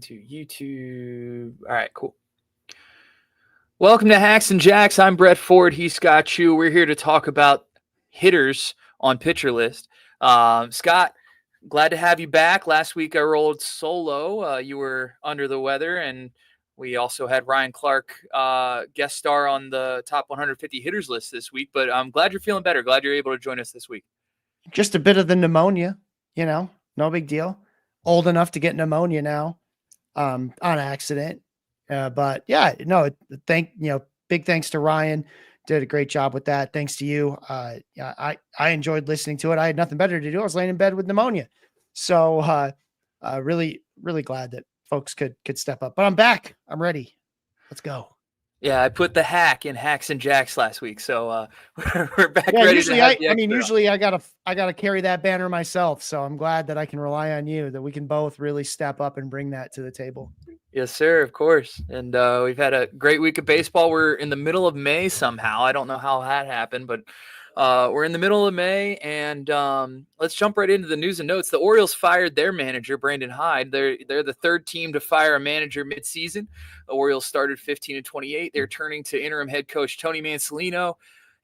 to YouTube. All right, cool. Welcome to Hacks and Jacks. I'm Brett Ford. He's Scott Chu. We're here to talk about hitters on Pitcher List. Scott, glad to have you back. Last week I rolled solo. You were under the weather, and we also had Ryan Clark guest star on the top 150 hitters list this week. But I'm glad you're feeling better. Glad you're able to join us this week. Just a bit of the pneumonia, no big deal. Old enough to get pneumonia now, on accident. But yeah, no, big thanks to Ryan. Did a great job with that. Thanks to you. I enjoyed listening to it. I had nothing better to do. I was laying in bed with pneumonia. So, really, really glad that folks could step up, but I'm back. I'm ready. Let's go. Yeah, I put the hack in Hacks and Jacks last week, so we're back. Yeah, ready usually to usually I gotta carry that banner myself. So I'm glad that I can rely on you, that we can both really step up and bring that to the table. Yes, sir. Of course. And we've had a great week of baseball. We're in the middle of May somehow. I don't know how that happened, but we're in the middle of May, and let's jump right into the news and notes. The Orioles fired their manager, Brandon Hyde. They're the third team to fire a manager midseason. The Orioles started 15-28. They're turning to interim head coach Tony Mansolino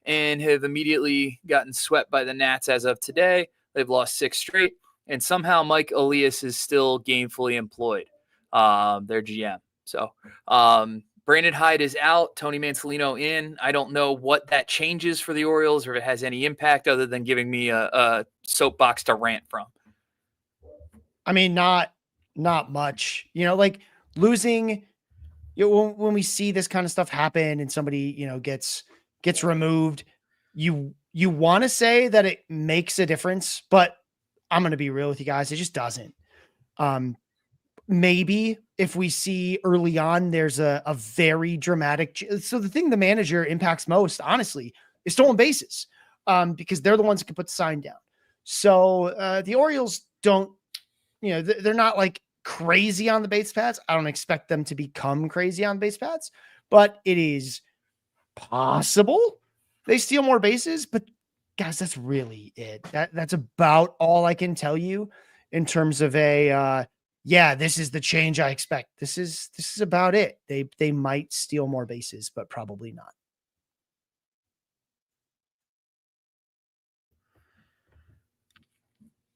and have immediately gotten swept by the Nats as of today. They've lost 6 straight, and somehow Mike Elias is still gainfully employed, their GM. So Brandon Hyde is out, Tony Mansolino in. I don't know what that changes for the Orioles or if it has any impact other than giving me a soapbox to rant from. I mean, not much, like losing, when we see this kind of stuff happen and somebody, gets removed, you want to say that it makes a difference, but I'm going to be real with you guys. It just doesn't. Maybe if we see early on, there's a very dramatic. So the thing the manager impacts most, honestly, is stolen bases, because they're the ones that can put the sign down. So the Orioles don't, they're not like crazy on the base paths. I don't expect them to become crazy on base paths, but it is possible they steal more bases. But guys, that's really it. That's about all I can tell you in terms of yeah, this is the change I expect. This is about it. They might steal more bases, but probably not.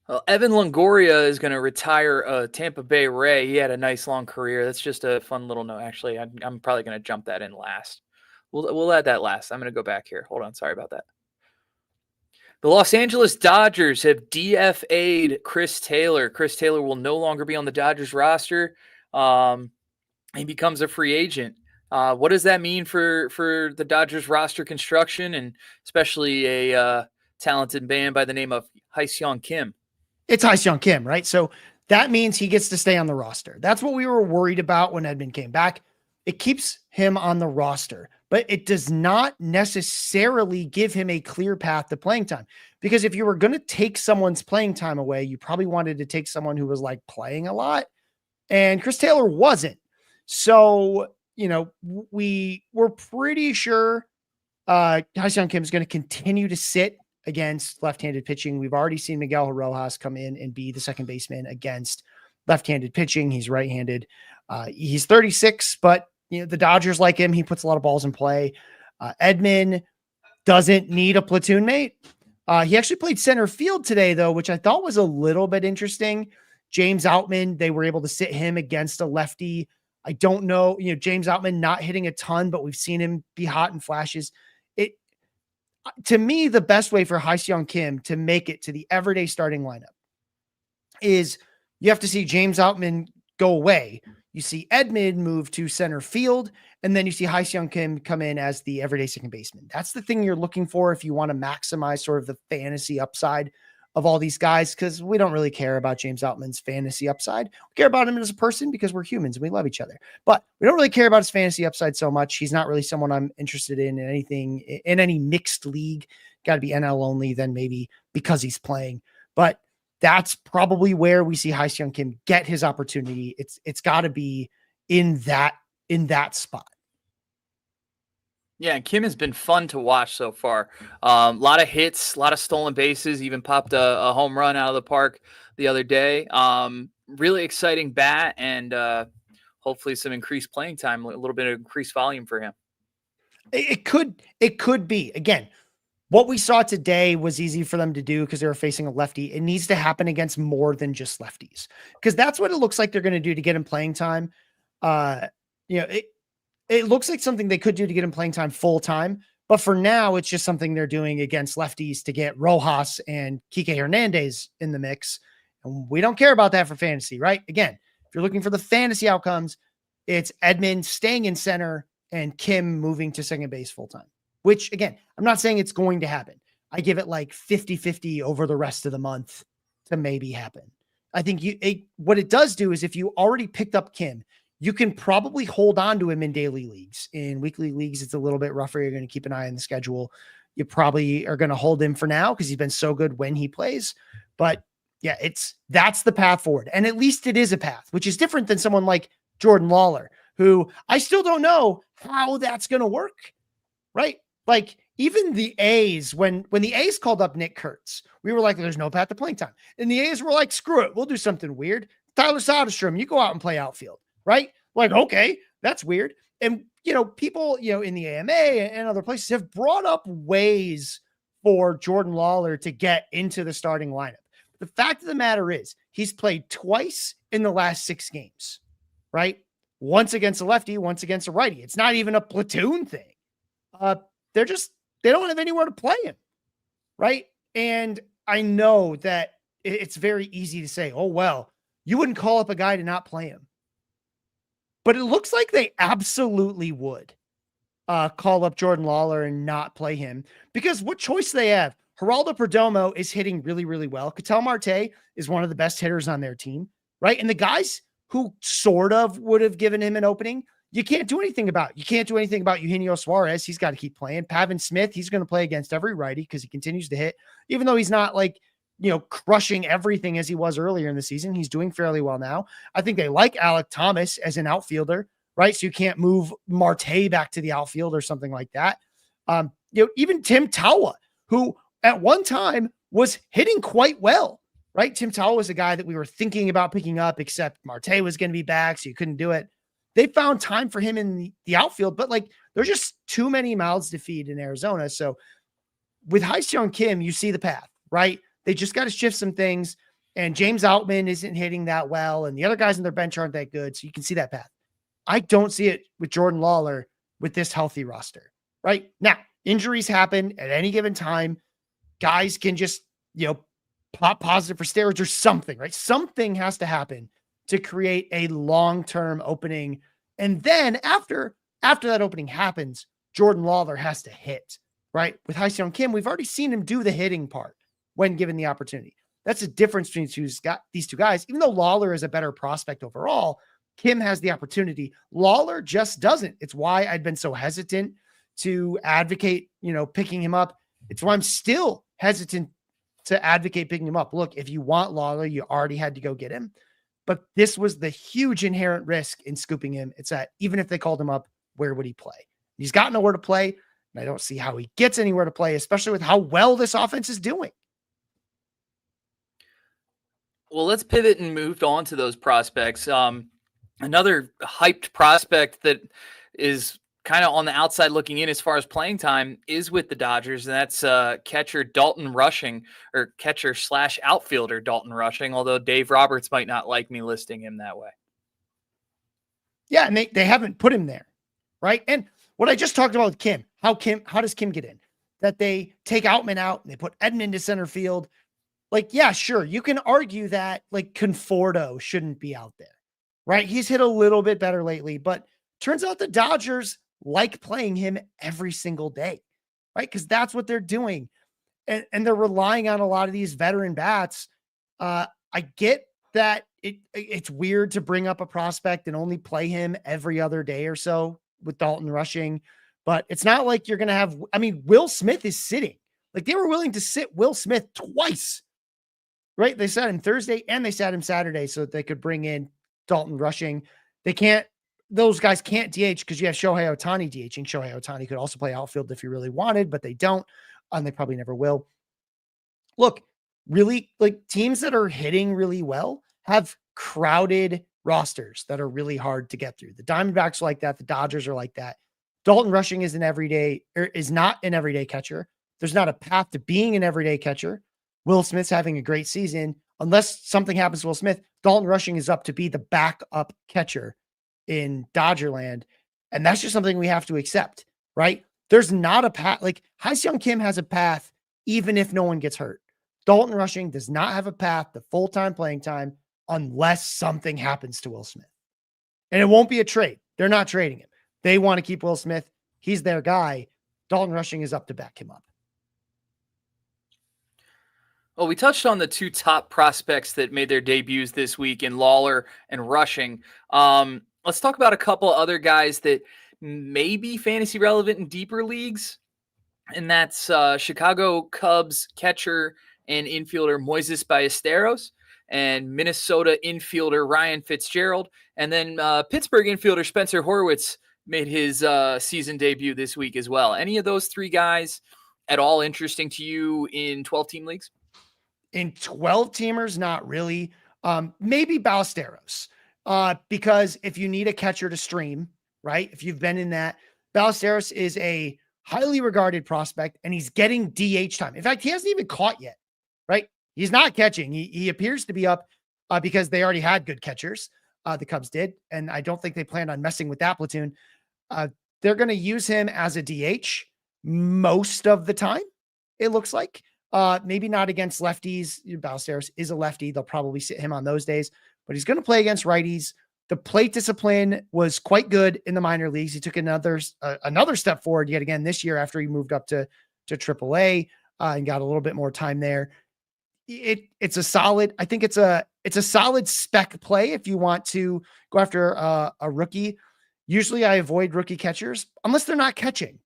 Well, Evan Longoria is going to retire Tampa Bay Ray. He had a nice long career. That's just a fun little note. Actually, I'm probably going to jump that in last. We'll add that last. I'm going to go back here. Hold on. Sorry about that. The Los Angeles Dodgers have DFA'd Chris Taylor. Chris Taylor will no longer be on the Dodgers roster. He becomes a free agent. What does that mean for the Dodgers roster construction, and especially a talented man by the name of Ha-Seong Kim? It's Ha-Seong Kim, right? So that means he gets to stay on the roster. That's what we were worried about when Edman came back. It keeps him on the roster, but it does not necessarily give him a clear path to playing time. Because if you were going to take someone's playing time away, you probably wanted to take someone who was like playing a lot, and Chris Taylor wasn't. So, we were pretty sure Ha-Seong Kim is going to continue to sit against left-handed pitching. We've already seen Miguel Rojas come in and be the second baseman against left-handed pitching. He's right-handed. He's 36, but the Dodgers like him. He puts a lot of balls in play. Edman doesn't need a platoon mate. He actually played center field today, though, which I thought was a little bit interesting. James Outman, they were able to sit him against a lefty. I don't know, James Outman not hitting a ton, but we've seen him be hot in flashes. To me, the best way for Ha-Seong Kim to make it to the everyday starting lineup is you have to see James Outman go away. You see Edman move to center field, and then you see Ha-Seong Kim come in as the everyday second baseman. That's the thing you're looking for if you want to maximize sort of the fantasy upside of all these guys, because we don't really care about James Outman's fantasy upside. We care about him as a person because we're humans and we love each other. But we don't really care about his fantasy upside so much. He's not really someone I'm interested in anything, in any mixed league. Got to be NL only, then maybe because he's playing. But that's probably where we see Ha-Seong Kim get his opportunity. It's got to be in that spot. Yeah, Kim has been fun to watch so far. A lot of hits, a lot of stolen bases, even popped a home run out of the park the other day. Really exciting bat, and hopefully some increased playing time, a little bit of increased volume for him. It could be. Again, what we saw today was easy for them to do because they were facing a lefty. It needs to happen against more than just lefties, because that's what it looks like they're going to do to get him playing time. It looks like something they could do to get him playing time full time. But for now, it's just something they're doing against lefties to get Rojas and Kike Hernandez in the mix. And we don't care about that for fantasy, right? Again, if you're looking for the fantasy outcomes, it's Edman staying in center and Kim moving to second base full time, which again, I'm not saying it's going to happen. I give it like 50-50 over the rest of the month to maybe happen. I think what it does do is if you already picked up Kim, you can probably hold on to him in daily leagues. In weekly leagues, it's a little bit rougher. You're going to keep an eye on the schedule. You probably are going to hold him for now because he's been so good when he plays. But yeah, that's the path forward. And at least it is a path, which is different than someone like Jordan LAWLAR, who I still don't know how that's going to work, right? Like even the A's, when the A's called up Nick Kurtz, we were like, there's no path to playing time. And the A's were like, screw it. We'll do something weird. Tyler SODERSTROM, you go out and play outfield. Right? Like, okay, that's weird. And, people, in the AMA and other places have brought up ways for Jordan LAWLAR to get into the starting lineup. The fact of the matter is he's played twice in the last 6 games, right? Once against a lefty, once against a righty. It's not even a platoon thing. They don't have anywhere to play him. Right? And I know that it's very easy to say, oh, well, you wouldn't call up a guy to not play him. But it looks like they absolutely would call up Jordan LAWLAR and not play him, because what choice do they have? Geraldo Perdomo is hitting really, really well. Ketel Marte is one of the best hitters on their team, right? And the guys who sort of would have given him an opening, you can't do anything about. You can't do anything about Eugenio Suarez. He's got to keep playing. Pavin Smith, he's going to play against every righty because he continues to hit, even though he's not like, crushing everything as he was earlier in the season. He's doing fairly well now. I think they like Alek Thomas as an outfielder, right? So you can't move Marte back to the outfield or something like that. Even Tim Tawa, who at one time was hitting quite well, right? Tim Tawa was a guy that we were thinking about picking up, except Marte was going to be back, so you couldn't do it. They found time for him in the outfield, but there's just too many mouths to feed in Arizona. So with Ha-Seong Kim, you see the path, right? They just got to shift some things, and James Outman isn't hitting that well, and the other guys on their bench aren't that good, so you can see that path. I don't see it with Jordan LAWLAR with this healthy roster, right? Now, injuries happen at any given time. Guys can just, pop positive for steroids or something, right? Something has to happen to create a long-term opening, and then after that opening happens, Jordan LAWLAR has to hit, right? With Ha-Seong Kim, we've already seen him do the hitting part when given the opportunity. That's the difference between these two guys. Even though LAWLAR is a better prospect overall, Kim has the opportunity. LAWLAR just doesn't. It's why I'd been so hesitant to advocate, picking him up. It's why I'm still hesitant to advocate picking him up. Look, if you want LAWLAR, you already had to go get him. But this was the huge inherent risk in scooping him. It's that even if they called him up, where would he play? He's got nowhere to play, and I don't see how he gets anywhere to play, especially with how well this offense is doing. Well, let's pivot and move on to those prospects. Another hyped prospect that is kind of on the outside looking in as far as playing time is with the Dodgers, and that's catcher Dalton Rushing, or catcher/outfielder Dalton Rushing, although Dave Roberts might not like me listing him that way. Yeah, and they haven't put him there, right? And what I just talked about with Kim, how does Kim get in? That they take Outman out and they put Edman to center field. Yeah, sure. You can argue that Conforto shouldn't be out there, right? He's hit a little bit better lately, but turns out the Dodgers like playing him every single day, right? Because that's what they're doing. And they're relying on a lot of these veteran bats. I get that it's weird to bring up a prospect and only play him every other day or so with Dalton Rushing, but it's not like you're going to have, Will Smith is sitting. They were willing to sit Will Smith twice. Right? They sat him Thursday and they sat him Saturday so that they could bring in Dalton Rushing. Those guys can't DH because you have Shohei Ohtani DHing. Shohei Ohtani could also play outfield if he really wanted, but they don't, and they probably never will. Look, really, like, teams that are hitting really well have crowded rosters that are really hard to get through. The Diamondbacks are like that. The Dodgers are like that. Dalton Rushing is not an everyday catcher. There's not a path to being an everyday catcher. Will Smith's having a great season. Unless something happens to Will Smith, Dalton Rushing is up to be the backup catcher in Dodgerland. And that's just something we have to accept, right? There's not a path. Like, Ha-Seong Kim has a path even if no one gets hurt. Dalton Rushing does not have a path to full-time playing time unless something happens to Will Smith. And it won't be a trade. They're not trading him. They want to keep Will Smith. He's their guy. Dalton Rushing is up to back him up. Well, we touched on the two top prospects that made their debuts this week in LAWLAR and Rushing. Let's talk about a couple other guys that may be fantasy relevant in deeper leagues. And that's Chicago Cubs catcher and infielder Moises Ballesteros, and Minnesota infielder Ryan Fitzgerald. And then Pittsburgh infielder Spencer Horwitz made his season debut this week as well. Any of those three guys at all interesting to you in 12-team leagues? In 12-teamers, not really. Maybe Ballesteros. Because if you need a catcher to stream, right? If you've been in that, Ballesteros is a highly regarded prospect, and he's getting DH time. In fact, he hasn't even caught yet, right? He's not catching. He appears to be up because they already had good catchers. The Cubs did, and I don't think they planned on messing with that platoon. They're going to use him as a DH most of the time, it looks like. Maybe not against lefties. Ballesteros is a lefty. They'll probably sit him on those days, but he's going to play against righties. The plate discipline was quite good in the minor leagues. He took another step forward yet again this year after he moved up to AAA and got a little bit more time there. It's a solid. I think it's a solid spec play if you want to go after a rookie. Usually, I avoid rookie catchers unless they're not catching.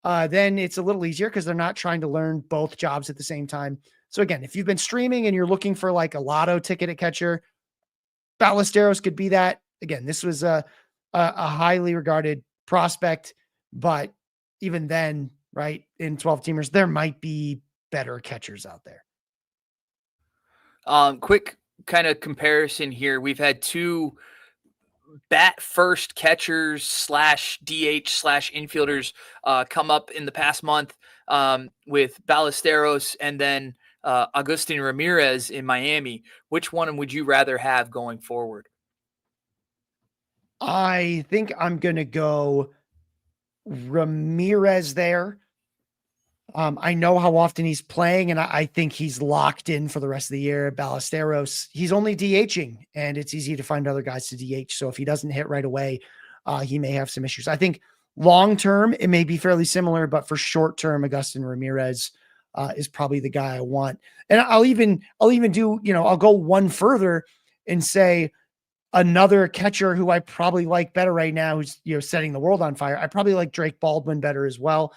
Then it's a little easier because they're not trying to learn both jobs at the same time. So again, if you've been streaming and you're looking for like a lotto ticket at catcher, Ballesteros could be that. Again, this was a highly regarded prospect, but even then, right, in 12-teamers, there might be better catchers out there. Quick kind of comparison here. We've had two bat first catchers / DH / infielders come up in the past month with Ballesteros and then Agustin Ramirez in Miami. Which one would you rather have going forward? I think I'm going to go Ramirez there. I know how often he's playing, and I think he's locked in for the rest of the year. Ballesteros, he's only DHing, and it's easy to find other guys to DH. So if he doesn't hit right away, he may have some issues. I think long-term, it may be fairly similar, but for short-term, Agustin Ramirez is probably the guy I want. And I'll even do, I'll go one further and say another catcher who I probably like better right now, who's, setting the world on fire. I probably like Drake Baldwin better as well.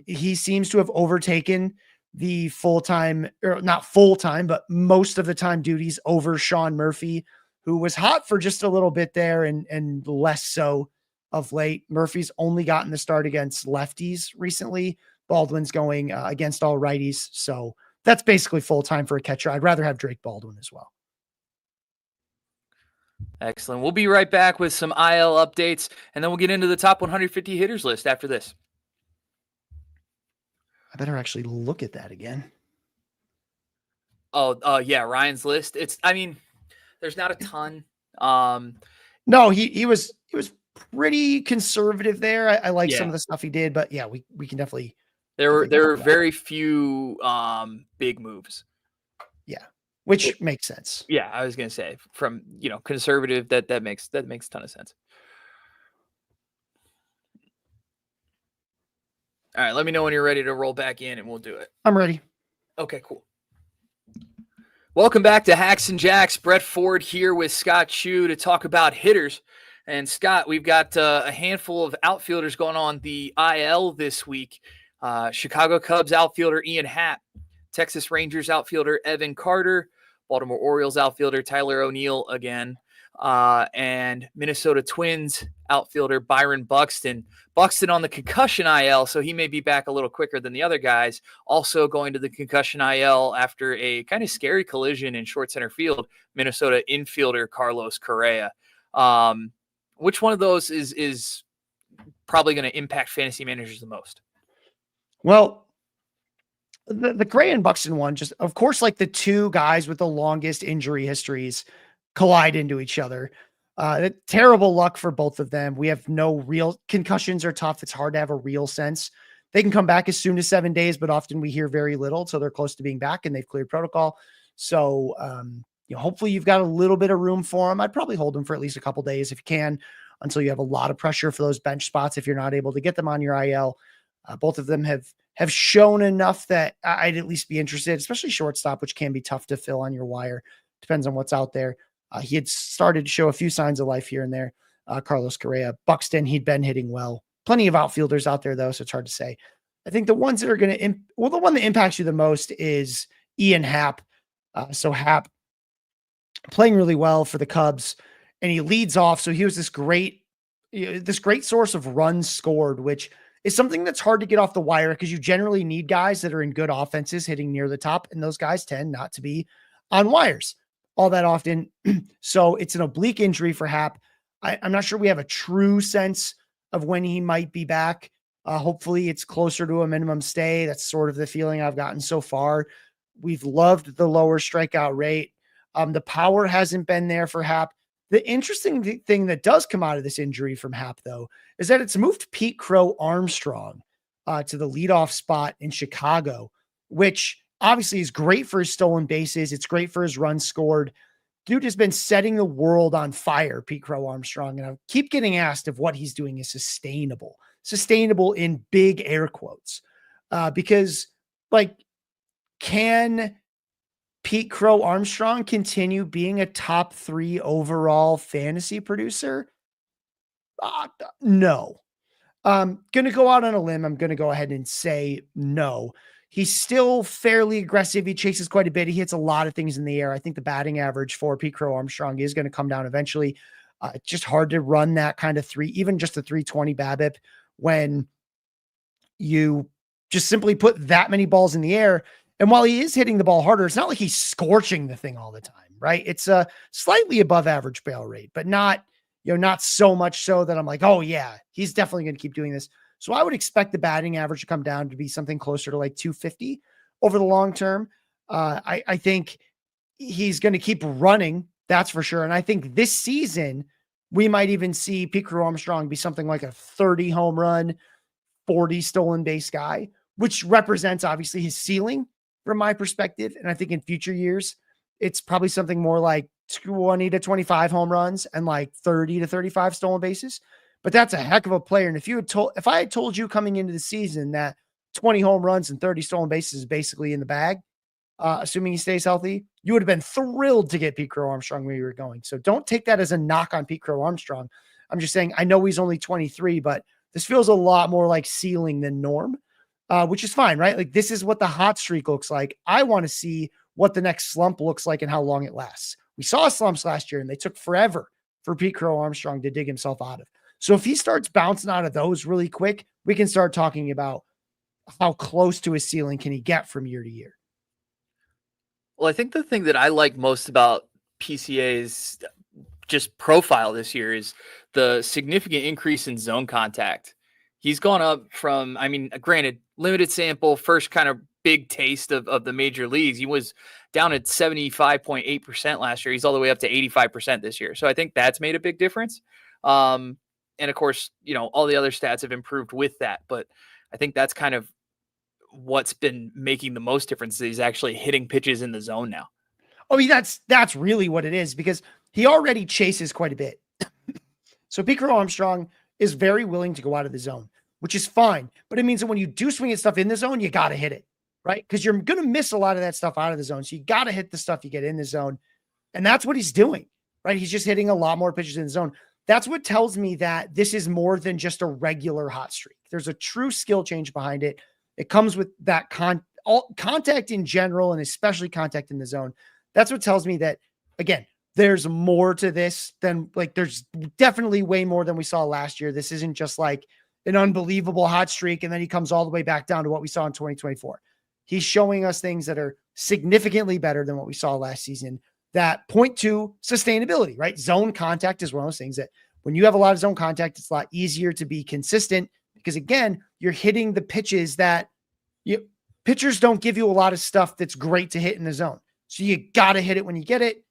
He seems to have overtaken the full-time, or not full-time, but most of the time duties over Sean Murphy, who was hot for just a little bit there and less so of late. Murphy's only gotten the start against lefties recently. Baldwin's going against all righties. So that's basically full-time for a catcher. I'd rather have Drake Baldwin as well. Excellent. We'll be right back with some IL updates, and then we'll get into the top 150 hitters list after this. I better actually look at that again. Yeah, Ryan's list. There's not a ton. No, he was pretty conservative there. I like some of the stuff he did, but yeah, we can definitely. There were very few big moves. Yeah, which makes sense. Yeah, I was gonna say from conservative that makes a ton of sense. All right, let me know when you're ready to roll back in and we'll do it. I'm ready. Okay, cool. Welcome back to Hacks and Jacks. Brett Ford here with Scott Chu to talk about hitters. And Scott, we've got a handful of outfielders going on the IL this week. Chicago Cubs outfielder Ian Happ, Texas Rangers outfielder Evan Carter, Baltimore Orioles outfielder Tyler O'Neill again. and Minnesota Twins outfielder Byron Buxton. Buxton on the concussion IL, so he may be back a little quicker than the other guys. Also going to the concussion IL after a kind of scary collision in short center field, Minnesota infielder Carlos Correa. Which one of those is probably going to impact fantasy managers the most? Well, the Correa and Buxton one, just of course, like the two guys with the longest injury histories collide into each other. Terrible luck for both of them. We have no real concussions are tough. It's hard to have a real sense. They can come back as soon as 7 days, but often we hear very little. So they're close to being back and they've cleared protocol. So, hopefully you've got a little bit of room for them. I'd probably hold them for at least a couple days if you can, until you have a lot of pressure for those bench spots. If you're not able to get them on your IL, both of them have shown enough that I'd at least be interested, especially shortstop, which can be tough to fill on your wire. Depends on what's out there. He had started to show a few signs of life here and there. Carlos Correa, Buxton, he'd been hitting well. Plenty of outfielders out there though, so it's hard to say. I think the ones that are going to, the one that impacts you the most is Ian Happ. So Happ playing really well for the Cubs, and he leads off. So he was this great source of runs scored, which is something that's hard to get off the wire because you generally need guys that are in good offenses hitting near the top, and those guys tend not to be on wires all that often. So it's an oblique injury for Happ. I'm not sure we have a true sense of when he might be back. Hopefully it's closer to a minimum stay. That's sort of the feeling I've gotten so far. We've loved the lower strikeout rate. The power hasn't been there for Happ. The interesting thing that does come out of this injury from Happ, though, is that it's moved Pete CROW-ARMSTRONG to the leadoff spot in Chicago, which obviously is great for his stolen bases. It's great for his runs scored. Dude has been setting the world on fire, Pete CROW-ARMSTRONG. And I keep getting asked if what he's doing is sustainable in big air quotes. Because can Pete CROW-ARMSTRONG continue being a top 3 overall fantasy producer? No. Going to go out on a limb. I'm going to go ahead and say no. He's still fairly aggressive. He chases quite a bit. He hits a lot of things in the air. I think the batting average for Pete CROW-ARMSTRONG is going to come down eventually. It's just hard to run that kind of even just a 320 BABIP when you just simply put that many balls in the air. And while he is hitting the ball harder, it's not like he's scorching the thing all the time, right? It's a slightly above average barrel rate, but not so much so that I'm like, oh yeah, he's definitely going to keep doing this. So I would expect the batting average to come down to be something closer to like 250 over the long term. I think he's going to keep running. That's for sure. And I think this season we might even see Pete CROW-ARMSTRONG be something like a 30 home run, 40 stolen base guy, which represents obviously his ceiling from my perspective. And I think in future years, it's probably something more like 20 to 25 home runs and like 30 to 35 stolen bases. But that's a heck of a player. And if I had told you coming into the season that 20 home runs and 30 stolen bases is basically in the bag, assuming he stays healthy, you would have been thrilled to get Pete CROW-ARMSTRONG where you were going. So don't take that as a knock on Pete CROW-ARMSTRONG. I'm just saying, I know he's only 23, but this feels a lot more like ceiling than norm, which is fine, right? Like this is what the hot streak looks like. I want to see what the next slump looks like and how long it lasts. We saw slumps last year and they took forever for Pete CROW-ARMSTRONG to dig himself out of. So if he starts bouncing out of those really quick, we can start talking about how close to his ceiling can he get from year to year. Well, I think the thing that I like most about PCA's just profile this year is the significant increase in zone contact. He's gone up from, granted, limited sample, first kind of big taste of the major leagues. He was down at 75.8% last year. He's all the way up to 85% this year. So I think that's made a big difference. And of course, all the other stats have improved with that. But I think that's kind of what's been making the most difference. Is he's actually hitting pitches in the zone now. I mean, that's really what it is, because he already chases quite a bit. So Pete CROW-ARMSTRONG is very willing to go out of the zone, which is fine. But it means that when you do swing at stuff in the zone, you got to hit it, right? Because you're going to miss a lot of that stuff out of the zone. So you got to hit the stuff you get in the zone. And that's what he's doing, right? He's just hitting a lot more pitches in the zone. That's what tells me that this is more than just a regular hot streak. There's a true skill change behind it. It comes with that contact in general, and especially contact in the zone. That's what tells me that, again, there's more to this than like, there's definitely way more than we saw last year. This isn't just like an unbelievable hot streak and then he comes all the way back down to what we saw in 2024. He's showing us things that are significantly better than what we saw last season that point to sustainability, right? Zone contact is one of those things that when you have a lot of zone contact, it's a lot easier to be consistent because again, you're hitting the pitches that pitchers don't give you a lot of stuff that's great to hit in the zone. So you got to hit it when you get it.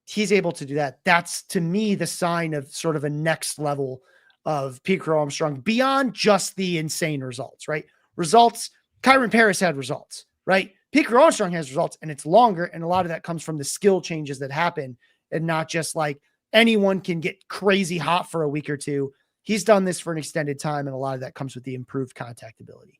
He's able to do that. That's to me the sign of sort of a next level of Pete CROW-ARMSTRONG beyond just the insane results, right? Results. Kyron Paris had results, right? Pete CROW-ARMSTRONG has results and it's longer. And a lot of that comes from the skill changes that happen and not just like anyone can get crazy hot for a week or two. He's done this for an extended time. And a lot of that comes with the improved contact ability.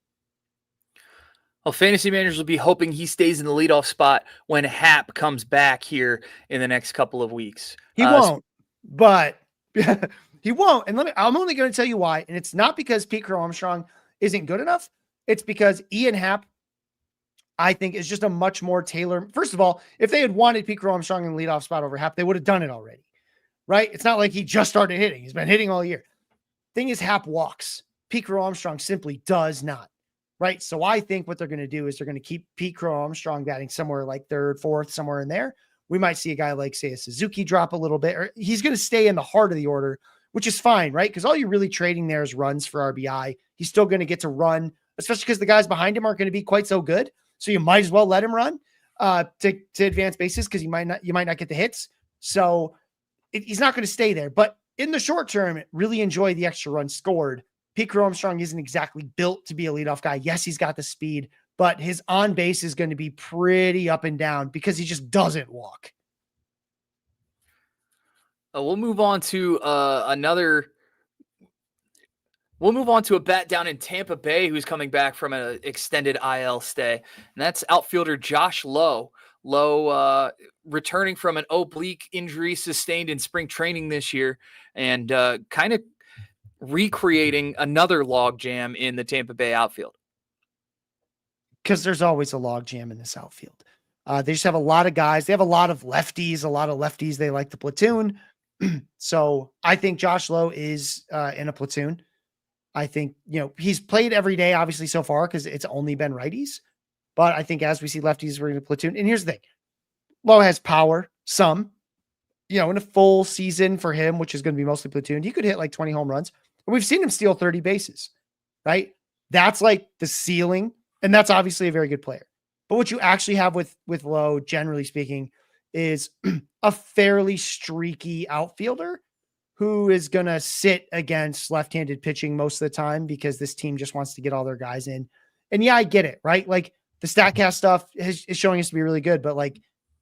Well, fantasy managers will be hoping he stays in the leadoff spot when HAPP comes back here in the next couple of weeks. He won't, but he won't. And I'm only going to tell you why. And it's not because Pete CROW-ARMSTRONG isn't good enough. It's because Ian Happ, I think, is just a much more tailored. First of all, if they had wanted Pete CROW-ARMSTRONG in the leadoff spot over Happ, they would have done it already, right? It's not like he just started hitting. He's been hitting all year. Thing is, Happ walks. Pete CROW-ARMSTRONG simply does not. Right. So I think what they're going to do is they're going to keep Pete CROW-ARMSTRONG batting somewhere like third, fourth, somewhere in there. We might see a guy like, say, a Suzuki drop a little bit, or he's going to stay in the heart of the order, which is fine, right? Because all you're really trading there is runs for RBI. He's still going to get to run, especially because the guys behind him aren't going to be quite so good. So you might as well let him run to advance bases because you might not get the hits. So he's not going to stay there. But in the short term, really enjoy the extra runs scored. Pete CROW-ARMSTRONG isn't exactly built to be a leadoff guy. Yes, he's got the speed, but his on base is going to be pretty up and down because he just doesn't walk. We'll move on to We'll move on to a bat down in Tampa Bay who's coming back from an extended IL stay, and that's outfielder Josh Lowe. Lowe returning from an oblique injury sustained in spring training this year, and kind of recreating another log jam in the Tampa Bay outfield. Because there's always a log jam in this outfield. They just have a lot of guys. They have a lot of lefties. They like the platoon. So I think Josh Lowe is in a platoon. I think, he's played every day, obviously, so far, because it's only been righties. But I think as we see lefties, we're in a platoon. And here's the thing. Lowe has power, some, in a full season for him, which is going to be mostly platoon. He could hit like 20 home runs. And we've seen him steal 30 bases, right? That's like the ceiling. And that's obviously a very good player. But what you actually have with Lowe, generally speaking, is a fairly streaky outfielder who is going to sit against left-handed pitching most of the time because this team just wants to get all their guys in. And yeah, I get it, right? Like the StatCast stuff is showing us to be really good. But like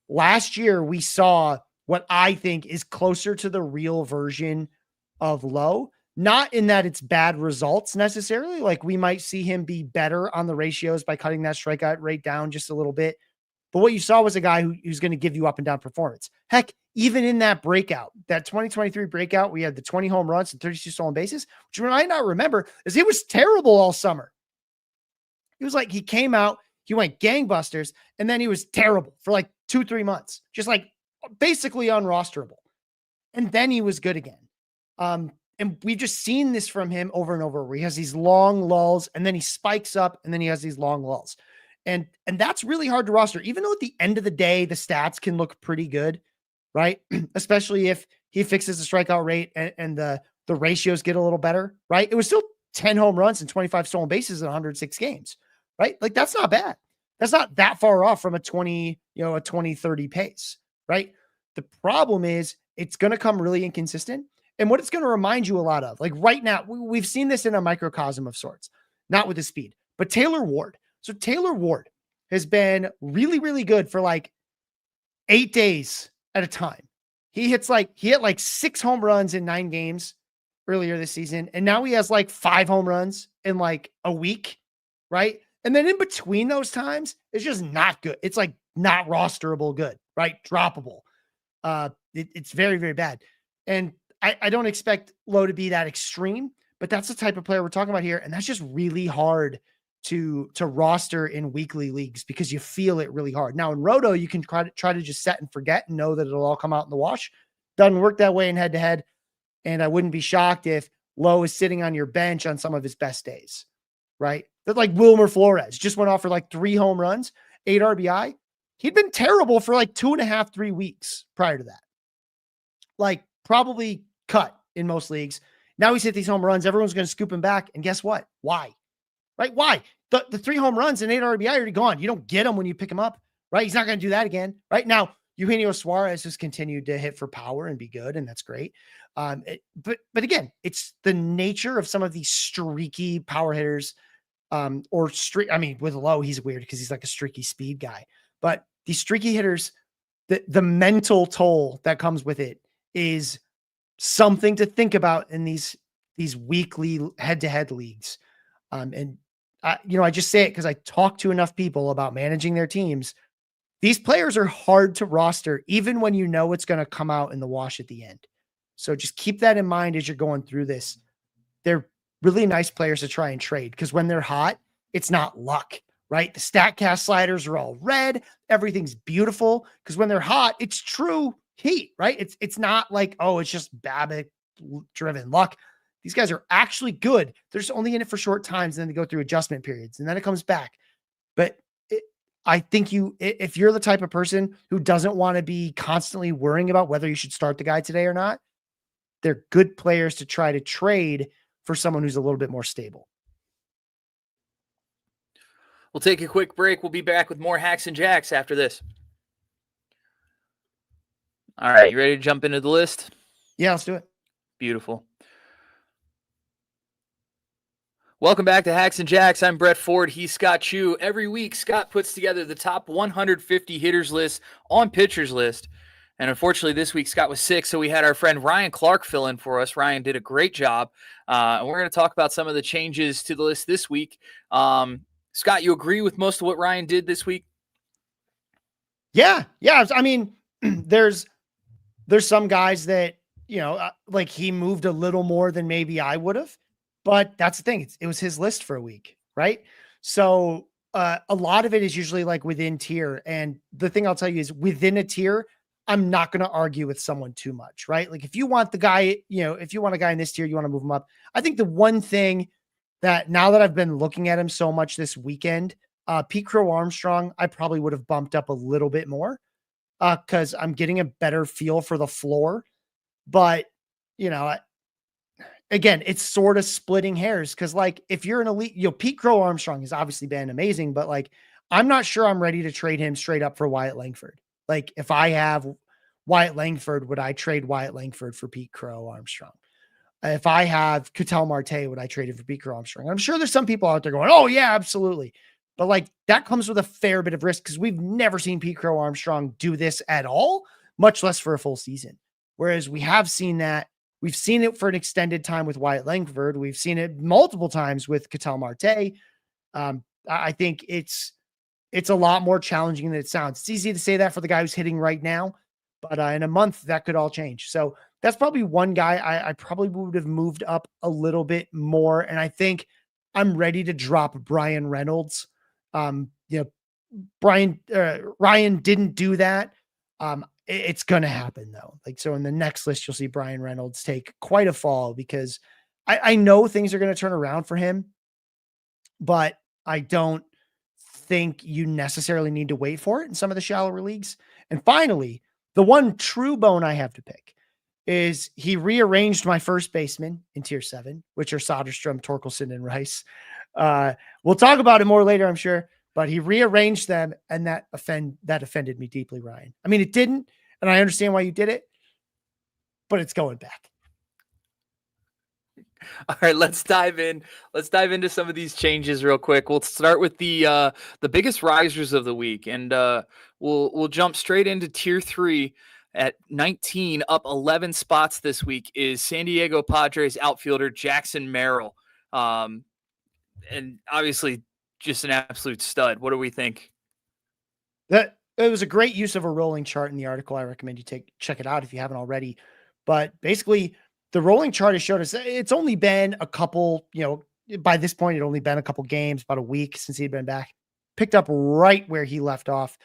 last year, we saw what I think is closer to the real version of Lowe. Not in that it's bad results necessarily. Like we might see him be better on the ratios by cutting that strikeout rate down just a little bit. But what you saw was a guy who's going to give you up and down performance. Heck, even in that breakout, that 2023 breakout, we had the 20 home runs and 32 stolen bases, which you might not remember is he was terrible all summer. He was like, he came out, he went gangbusters, and then he was terrible for like 2-3 months, just like basically unrosterable. And then he was good again. And we've just seen this from him over and over where he has these long lulls and then he spikes up and then he has these long lulls. And that's really hard to roster, even though at the end of the day, the stats can look pretty good, right? Especially if he fixes the strikeout rate and the ratios get a little better, right? It was still 10 home runs and 25 stolen bases in 106 games, right? Like that's not bad. That's not that far off from a 20-30 pace, right? The problem is it's going to come really inconsistent. And what it's going to remind you a lot of, like right now, we've seen this in a microcosm of sorts, not with the speed, but Taylor Ward. So Taylor Ward has been really, really good for like 8 days at a time. He hit like 6 home runs in 9 games earlier this season. And now he has like 5 home runs in like a week. Right. And then in between those times, it's just not good. It's like not rosterable good, right? Droppable. It's very, very bad. And I don't expect Lowe to be that extreme, but that's the type of player we're talking about here. And that's just really hard to roster in weekly leagues because you feel it really hard. Now in Roto, you can try to just set and forget and know that it'll all come out in the wash. Doesn't work that way in head to head. And I wouldn't be shocked if Lowe is sitting on your bench on some of his best days, right? That like Wilmer Flores just went off for like 3 home runs, 8 RBI. He'd been terrible for like 2.5, 3 weeks prior to that. Like probably cut in most leagues. Now he's hit these home runs. Everyone's going to scoop him back. And guess what? Why? Right? Why? The 3 home runs and 8 RBI are already gone. You don't get them when you pick him up, right? He's not going to do that again. Right now, Eugenio Suarez has continued to hit for power and be good, and that's great. But again, it's the nature of some of these streaky power hitters, with Lowe, he's weird because he's like a streaky speed guy. But these streaky hitters, the mental toll that comes with it is something to think about in these weekly head-to-head leagues. I just say it because I talk to enough people about managing their teams. These players are hard to roster, even when you know it's going to come out in the wash at the end. So just keep that in mind as you're going through this. They're really nice players to try and trade because when they're hot, it's not luck, right? The StatCast sliders are all red. Everything's beautiful because when they're hot, it's true heat, right? It's not like, oh, it's just Babbitt driven luck. These guys are actually good. They're just only in it for short times, and then they go through adjustment periods, and then it comes back. But I think if you're the type of person who doesn't want to be constantly worrying about whether you should start the guy today or not, they're good players to try to trade for someone who's a little bit more stable. We'll take a quick break. We'll be back with more Hacks and Jacks after this. All right, you ready to jump into the list? Yeah, let's do it. Beautiful. Welcome back to Hacks and Jacks. I'm Brett Ford. He's Scott Chu. Every week, Scott puts together the top 150 hitters list on pitchers list. And unfortunately, this week, Scott was sick, so we had our friend Ryan Clark fill in for us. Ryan did a great job. And we're going to talk about some of the changes to the list this week. Scott, you agree with most of what Ryan did this week? Yeah. I mean, there's some guys that, like he moved a little more than maybe I would have. But that's the thing. It was his list for a week, right? So a lot of it is usually like within tier. And the thing I'll tell you is within a tier, I'm not going to argue with someone too much, right? Like if you want the guy, if you want a guy in this tier, you want to move him up. I think the one thing that now that I've been looking at him so much this weekend, Pete CROW-ARMSTRONG, I probably would have bumped up a little bit more because I'm getting a better feel for the floor. But, again, it's sort of splitting hairs because, like, if you're an elite, Pete CROW-ARMSTRONG has obviously been amazing, but like, I'm not sure I'm ready to trade him straight up for Wyatt Langford. Like, if I have Wyatt Langford, would I trade Wyatt Langford for Pete CROW-ARMSTRONG? If I have Ketel Marte, would I trade it for Pete CROW-ARMSTRONG? I'm sure there's some people out there going, oh yeah, absolutely. But like, that comes with a fair bit of risk because we've never seen Pete CROW-ARMSTRONG do this at all, much less for a full season. Whereas we have seen that. We've seen it for an extended time with Wyatt Langford. We've seen it multiple times with Ketel Marte. I think it's a lot more challenging than it sounds. It's easy to say that for the guy who's hitting right now, but in a month that could all change. So that's probably one guy I probably would have moved up a little bit more. And I think I'm ready to drop Brian Reynolds. Ryan didn't do that. It's going to happen though. Like, so in the next list, you'll see Brian Reynolds take quite a fall because I know things are going to turn around for him, but I don't think you necessarily need to wait for it in some of the shallower leagues. And finally, the one true bone I have to pick is he rearranged my first baseman in tier 7, which are Soderstrom, Torkelson, and Rice. We'll talk about it more later, I'm sure, but he rearranged them, and that offended me deeply, Ryan. I mean, it didn't, and I understand why you did it, but it's going back. All right, let's dive in. Let's dive into some of these changes real quick. We'll start with the biggest risers of the week, and we'll jump straight into tier 3 at 19, up 11 spots this week is San Diego Padres outfielder Jackson Merrill, and obviously just an absolute stud. What do we think? That it was a great use of a rolling chart in the article. I recommend you check it out if you haven't already. But basically, the rolling chart has showed us it's only been a couple, by this point, it only been a couple games, about a week since he'd been back. Picked up right where he left off.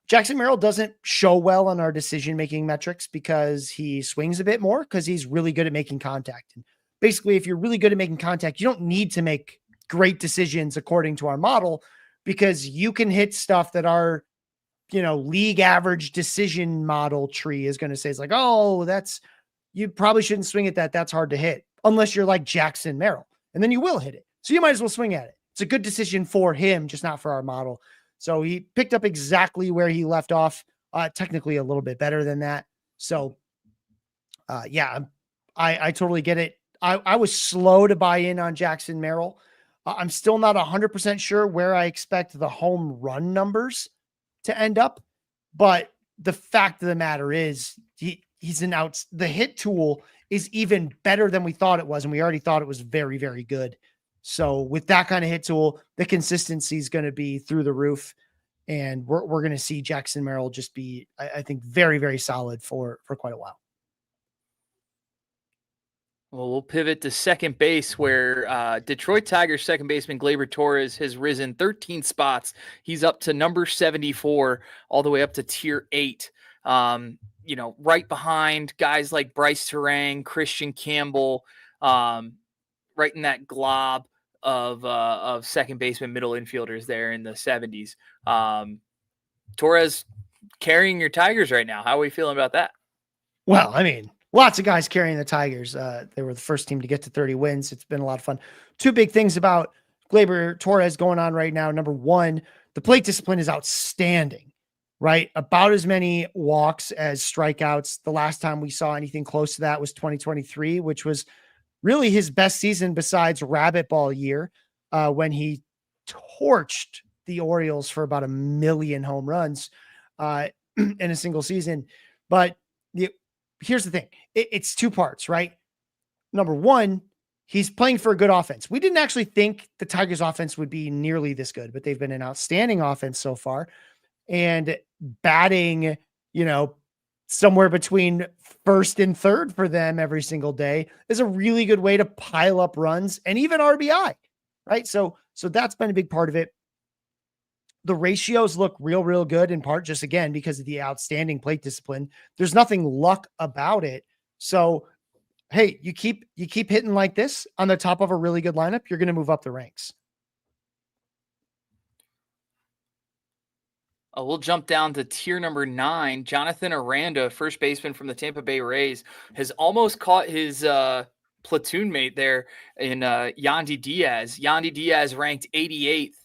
Jackson Merrill doesn't show well on our decision-making metrics because he swings a bit more because he's really good at making contact. And basically, if you're really good at making contact, you don't need to make great decisions according to our model because you can hit stuff that our, league average decision model tree is going to say. It's like, oh, you probably shouldn't swing at that. That's hard to hit unless you're like Jackson Merrill, and then you will hit it. So you might as well swing at it. It's a good decision for him, just not for our model. So he picked up exactly where he left off, technically a little bit better than that. So I totally get it. I was slow to buy in on Jackson Merrill. I'm still not 100% sure where I expect the home run numbers to end up, but the fact of the matter is he's the hit tool is even better than we thought it was. And we already thought it was very, very good. So with that kind of hit tool, the consistency is going to be through the roof. And we're going to see Jackson Merrill just be, I think, very, very solid for quite a while. Well, we'll pivot to second base where Detroit Tigers second baseman GLEYBER Torres has risen 13 spots. He's up to number 74, all the way up to tier 8. Right behind guys like Bryce Terang, Christian Campbell, right in that glob of second baseman, middle infielders there in the 70s. Torres carrying your Tigers right now. How are we feeling about that? Well, I mean, lots of guys carrying the Tigers. They were the first team to get to 30 wins. It's been a lot of fun. Two big things about GLEYBER Torres going on right now. Number one, the plate discipline is outstanding, right? About as many walks as strikeouts. The last time we saw anything close to that was 2023, which was really his best season besides Rabbit Ball year, when he torched the Orioles for about 1 million home runs in a single season. But here's the thing. It's two parts, right? Number one, he's playing for a good offense. We didn't actually think the Tigers offense would be nearly this good, but they've been an outstanding offense so far. And batting, somewhere between first and third for them every single day is a really good way to pile up runs and even RBI, right? So that's been a big part of it. The ratios look real good, in part just again because of the outstanding plate discipline. There's nothing luck about it. So, hey, you keep hitting like this on the top of a really good lineup, you're going to move up the ranks. We'll jump down to tier number 9. Jonathan Aranda, first baseman from the Tampa Bay Rays, has almost caught his platoon mate there in Yandy Diaz. Yandy Diaz ranked 88th.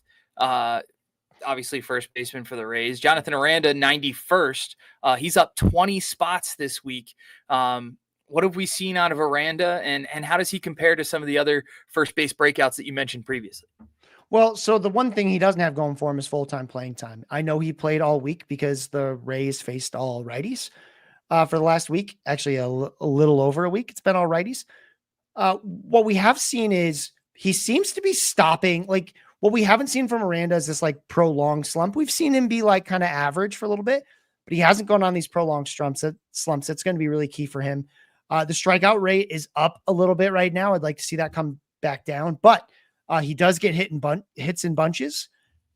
Obviously first baseman for the Rays. Jonathan Aranda, 91st. He's up 20 spots this week. What have we seen out of Aranda, and how does he compare to some of the other first base breakouts that you mentioned previously? Well, so the one thing he doesn't have going for him is full-time playing time. I know he played all week because the Rays faced all righties for the last week, actually a little over a week. It's been all righties. What we have seen is he seems to be stopping. Like, what we haven't seen from Aranda is this like prolonged slump. We've seen him be like kind of average for a little bit, but he hasn't gone on these prolonged slumps. That's going to be really key for him. The strikeout rate is up a little bit right now. I'd like to see that come back down, but he does get hits in bunches.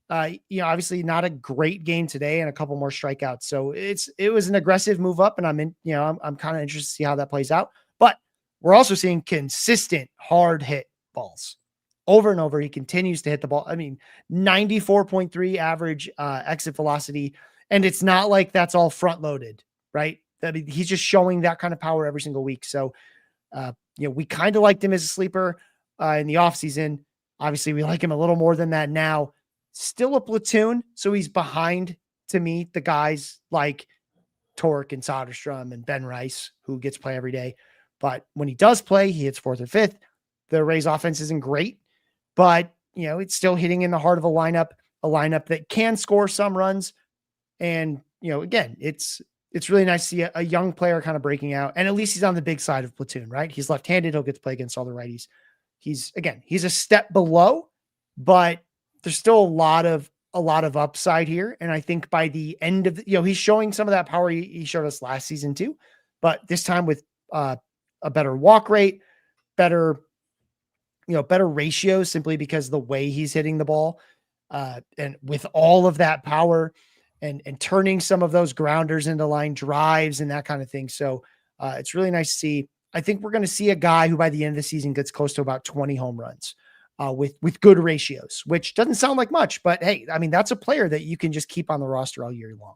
Obviously not a great game today and a couple more strikeouts. So it was an aggressive move up, and I'm kind of interested to see how that plays out. But we're also seeing consistent hard hit balls over and over. He continues to hit the ball. I mean, 94.3 average exit velocity. And it's not like that's all front loaded, right? I mean, he's just showing that kind of power every single week. So, we kind of liked him as a sleeper in the offseason. Obviously, we like him a little more than that now. Still a platoon, so he's behind, to me, the guys like TORK and SODERSTROM and Ben Rice, who gets play every day. But when he does play, he hits 4th or 5th. The Rays offense isn't great, but it's still hitting in the heart of a lineup that can score some runs. And again, it's really nice to see a young player kind of breaking out, and at least he's on the big side of platoon, right? He's left-handed. He'll get to play against all the righties. He's a step below, but there's still a lot of upside here. And I think by the end of he's showing some of that power he showed us last season too, but this time with a better walk rate, better, better ratios simply because of the way he's hitting the ball. And with all of that power and turning some of those grounders into line drives and that kind of thing. So it's really nice to see. I think we're going to see a guy who by the end of the season gets close to about 20 home runs with good ratios, which doesn't sound like much, but hey, I mean, that's a player that you can just keep on the roster all year long.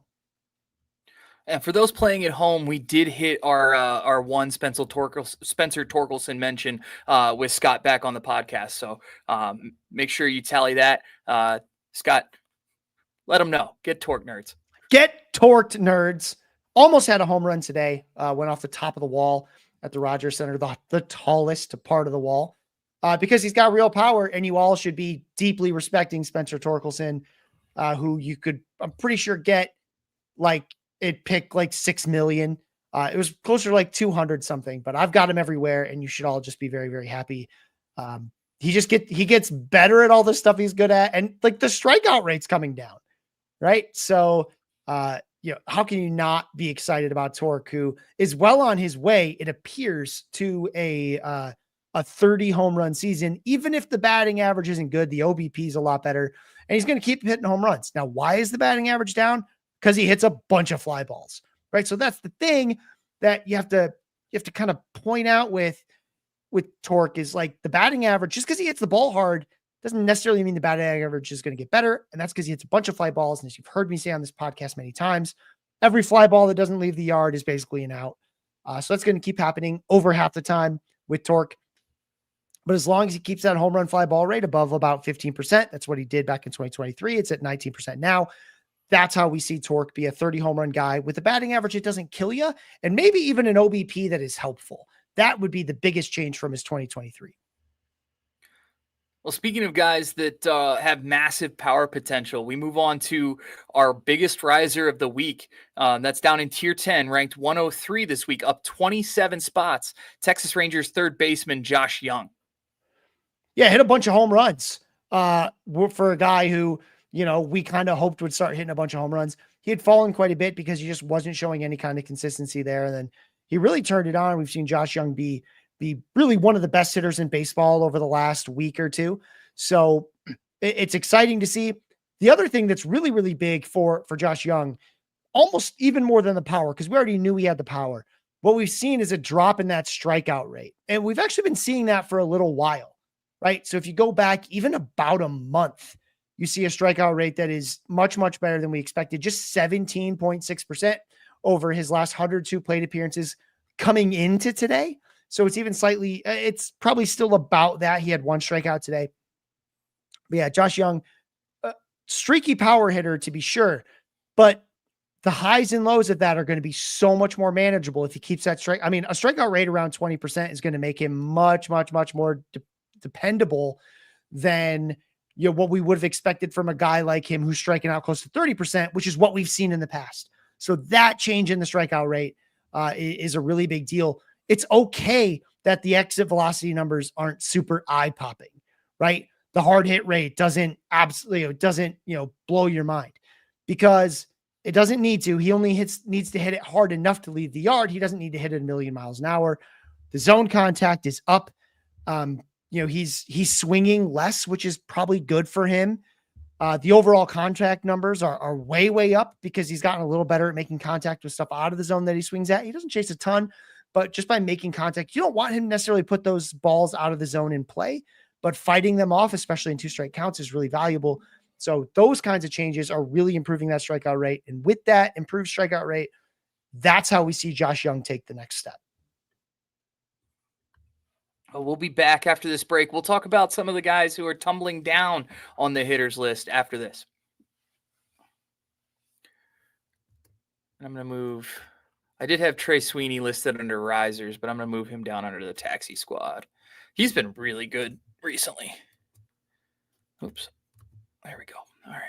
And for those playing at home, we did hit our one Spencer Torkelson mention with Scott back on the podcast. So make sure you tally that. Scott, let them know. Get torque, nerds. Get torqued, nerds. Almost had a home run today. Went off the top of the wall at the Rogers Center, the tallest part of the wall, because he's got real power, and you all should be deeply respecting Spencer Torkelson, who you could, I'm pretty sure, get like it picked like 6 million. It was closer to like 200 something, but I've got him everywhere, and you should all just be very, very happy. He gets better at all the stuff he's good at, and like the strikeout rate's coming down, right? So, how can you not be excited about Torque, who is well on his way, it appears, to a 30 home run season? Even if the batting average isn't good, the OBP is a lot better, and he's going to keep hitting home runs. Now, why is the batting average down? Because he hits a bunch of fly balls, right? So that's the thing that you have to kind of point out with Torque, is like the batting average, just because he hits the ball hard doesn't necessarily mean the batting average is going to get better. And that's because he hits a bunch of fly balls. And as you've heard me say on this podcast many times, every fly ball that doesn't leave the yard is basically an out. So that's going to keep happening over half the time with Torque. But as long as he keeps that home run fly ball rate above about 15%, that's what he did back in 2023. It's at 19% now. That's how we see Torque be a 30 home run guy with a batting average that doesn't kill you, and maybe even an OBP that is helpful. That would be the biggest change from his 2023. Well, speaking of guys that have massive power potential, we move on to our biggest riser of the week. That's down in Tier 10, ranked 103 this week, up 27 spots. Texas Rangers third baseman Josh Jung. Yeah, hit a bunch of home runs for a guy who, we kind of hoped would start hitting a bunch of home runs. He had fallen quite a bit because he just wasn't showing any kind of consistency there. And then he really turned it on. We've seen Josh Jung be really one of the best hitters in baseball over the last week or two. So it's exciting to see. The other thing that's really, really big for Josh Jung, almost even more than the power, because we already knew he had the power, what we've seen is a drop in that strikeout rate. And we've actually been seeing that for a little while, right? So if you go back even about a month, you see a strikeout rate that is much, much better than we expected, just 17.6% over his last 102 plate appearances coming into today. So it's even slightly, it's probably still about that. He had one strikeout today. But yeah, Josh Jung, streaky power hitter to be sure, but the highs and lows of that are going to be so much more manageable if he keeps that strike. I mean, a strikeout rate around 20% is going to make him much, much, much more dependable than what we would have expected from a guy like him who's striking out close to 30%, which is what we've seen in the past. So that change in the strikeout rate is a really big deal. It's okay that the exit velocity numbers aren't super eye-popping, right? The hard hit rate doesn't blow your mind, because it doesn't need to. He only needs to hit it hard enough to leave the yard. He doesn't need to hit it 1,000,000 miles an hour. The zone contact is up. He's swinging less, which is probably good for him. The overall contact numbers are way, way up because he's gotten a little better at making contact with stuff out of the zone that he swings at. He doesn't chase a ton, but just by making contact, you don't want him to necessarily put those balls out of the zone in play, but fighting them off, especially in 2 strike counts, is really valuable. So those kinds of changes are really improving that strikeout rate. And with that improved strikeout rate, that's how we see Josh Jung take the next step. We'll be back after this break. We'll talk about some of the guys who are tumbling down on the hitters list after this. I'm going to move. I did have Trey Sweeney listed under risers, but I'm going to move him down under the taxi squad. He's been really good recently. Oops. There we go. All right.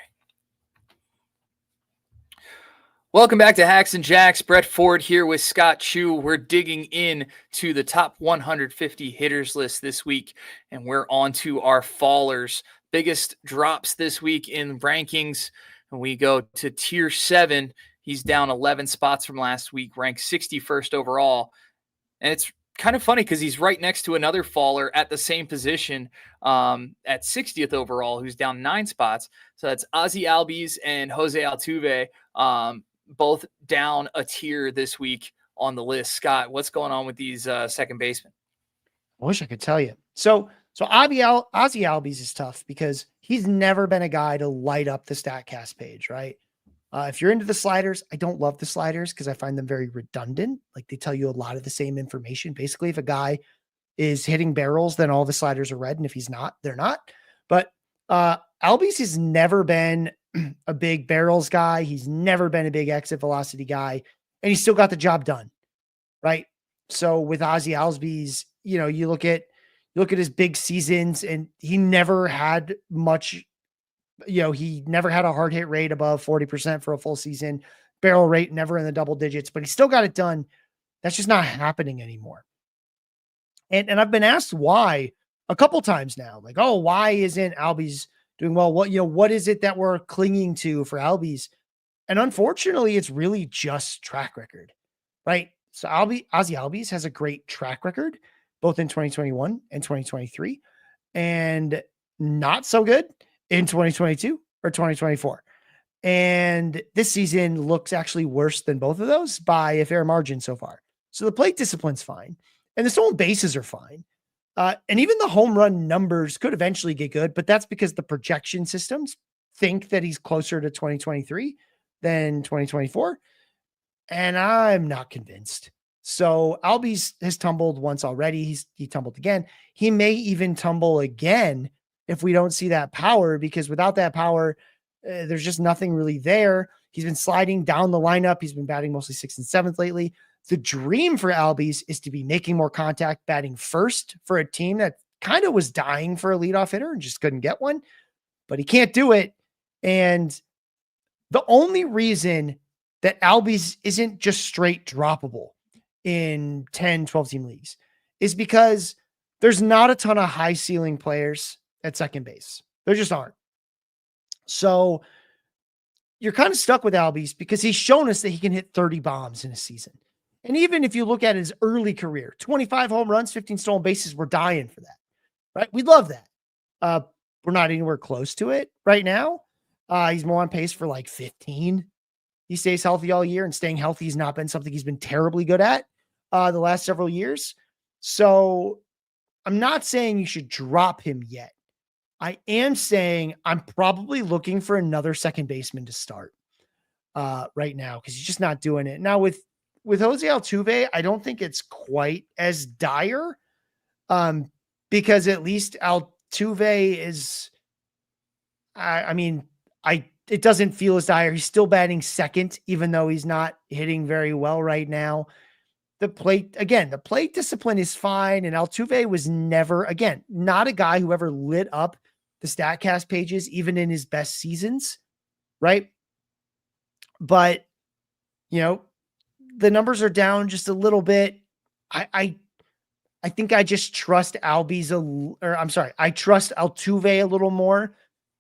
Welcome back to Hacks and Jacks. Brett Ford here with Scott Chu. We're digging in to the top 150 hitters list this week, and we're on to our fallers. Biggest drops this week in rankings, and we go to Tier 7. He's down 11 spots from last week, ranked 61st overall. And it's kind of funny because he's right next to another faller at the same position at 60th overall, who's down 9 spots. So that's OZZIE ALBIES and Jose Altuve, both down a tier this week on the list. Scott, what's going on with these second basemen? I wish I could tell you. So OZZIE ALBIES is tough because he's never been a guy to light up the StatCast page, right? If you're into the sliders, I don't love the sliders because I find them very redundant. Like they tell you a lot of the same information. Basically, if a guy is hitting barrels, then all the sliders are red. And if he's not, they're not. But Albies has never been a big barrels guy. He's never been a big exit velocity guy. And he still got the job done, right? So with OZZIE ALBIES, you know, you look at his big seasons and he never had much. You know, he never had a hard hit rate above 40% for a full season, barrel rate never in the double digits, but he still got it done. That's just not happening anymore. And I've been asked why a couple times now, like, oh, why isn't Albies doing well? What is it that we're clinging to for Albies? And unfortunately, it's really just track record, right? So OZZIE ALBIES has a great track record, both in 2021 and 2023, and not so good in 2022 or 2024. And this season looks actually worse than both of those by a fair margin so far. So the plate discipline's fine and the stolen bases are fine. And even the home run numbers could eventually get good, but that's because the projection systems think that he's closer to 2023 than 2024. And I'm not convinced. So Albies has tumbled once already. He tumbled again. He may even tumble again if we don't see that power, because without that power, there's just nothing really there. He's been sliding down the lineup. He's been batting mostly 6th and 7th lately. The dream for Albies is to be making more contact, batting first for a team that kind of was dying for a leadoff hitter and just couldn't get one, but he can't do it. And the only reason that Albies isn't just straight droppable in 10, 12 team leagues is because there's not a ton of high ceiling players at second base. There just aren't. So you're kind of stuck with Albies because he's shown us that he can hit 30 bombs in a season. And even if you look at his early career, 25 home runs, 15 stolen bases, we're dying for that, right? We love that. We're not anywhere close to it right now. He's more on pace for like 15. He stays healthy all year, and staying healthy has not been something he's been terribly good at the last several years. So I'm not saying you should drop him yet. I am saying I'm probably looking for another second baseman to start right now because he's just not doing it. Now with Jose Altuve, I don't think it's quite as dire because at least Altuve is, it doesn't feel as dire. He's still batting second, even though he's not hitting very well right now. The plate discipline is fine. And Altuve was never, again, not a guy who ever lit up the StatCast pages, even in his best seasons. Right. But, you know, the numbers are down just a little bit. I think I just trust I trust Altuve a little more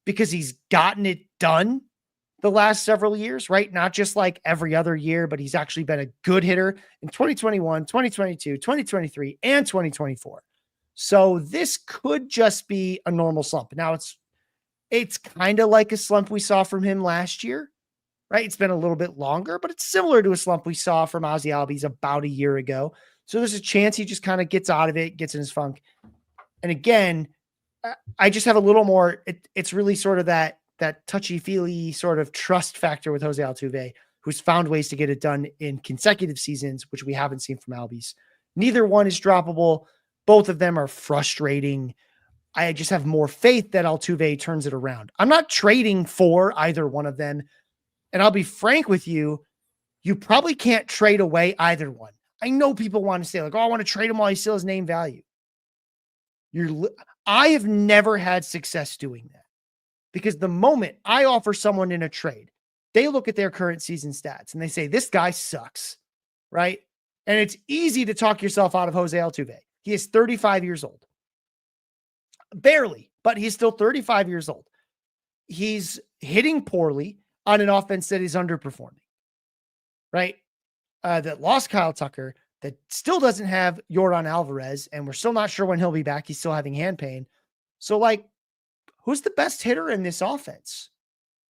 because he's gotten it done the last several years, right? Not just like every other year, but he's actually been a good hitter in 2021, 2022, 2023, and 2024. So this could just be a normal slump. Now it's kind of like a slump we saw from him last year, right? It's been a little bit longer, but it's similar to a slump we saw from OZZIE ALBIES about a year ago. So there's a chance he just kind of gets out of it, gets in his funk. And again, I just have a little more, it's really sort of that touchy-feely sort of trust factor with Jose Altuve, who's found ways to get it done in consecutive seasons, which we haven't seen from Albies. Neither one is droppable. Both of them are frustrating. I just have more faith that Altuve turns it around. I'm not trading for either one of them. And I'll be frank with you, you probably can't trade away either one. I know people want to say like, oh, I want to trade him while he still has name value. I have never had success doing that because the moment I offer someone in a trade, they look at their current season stats and they say, this guy sucks, right? And it's easy to talk yourself out of Jose Altuve. He is 35 years old. Barely, but he's still 35 years old. He's hitting poorly on an offense that is underperforming, right? That lost Kyle Tucker, that still doesn't have Yordan Alvarez, and we're still not sure when he'll be back. He's still having hand pain. So, like, who's the best hitter in this offense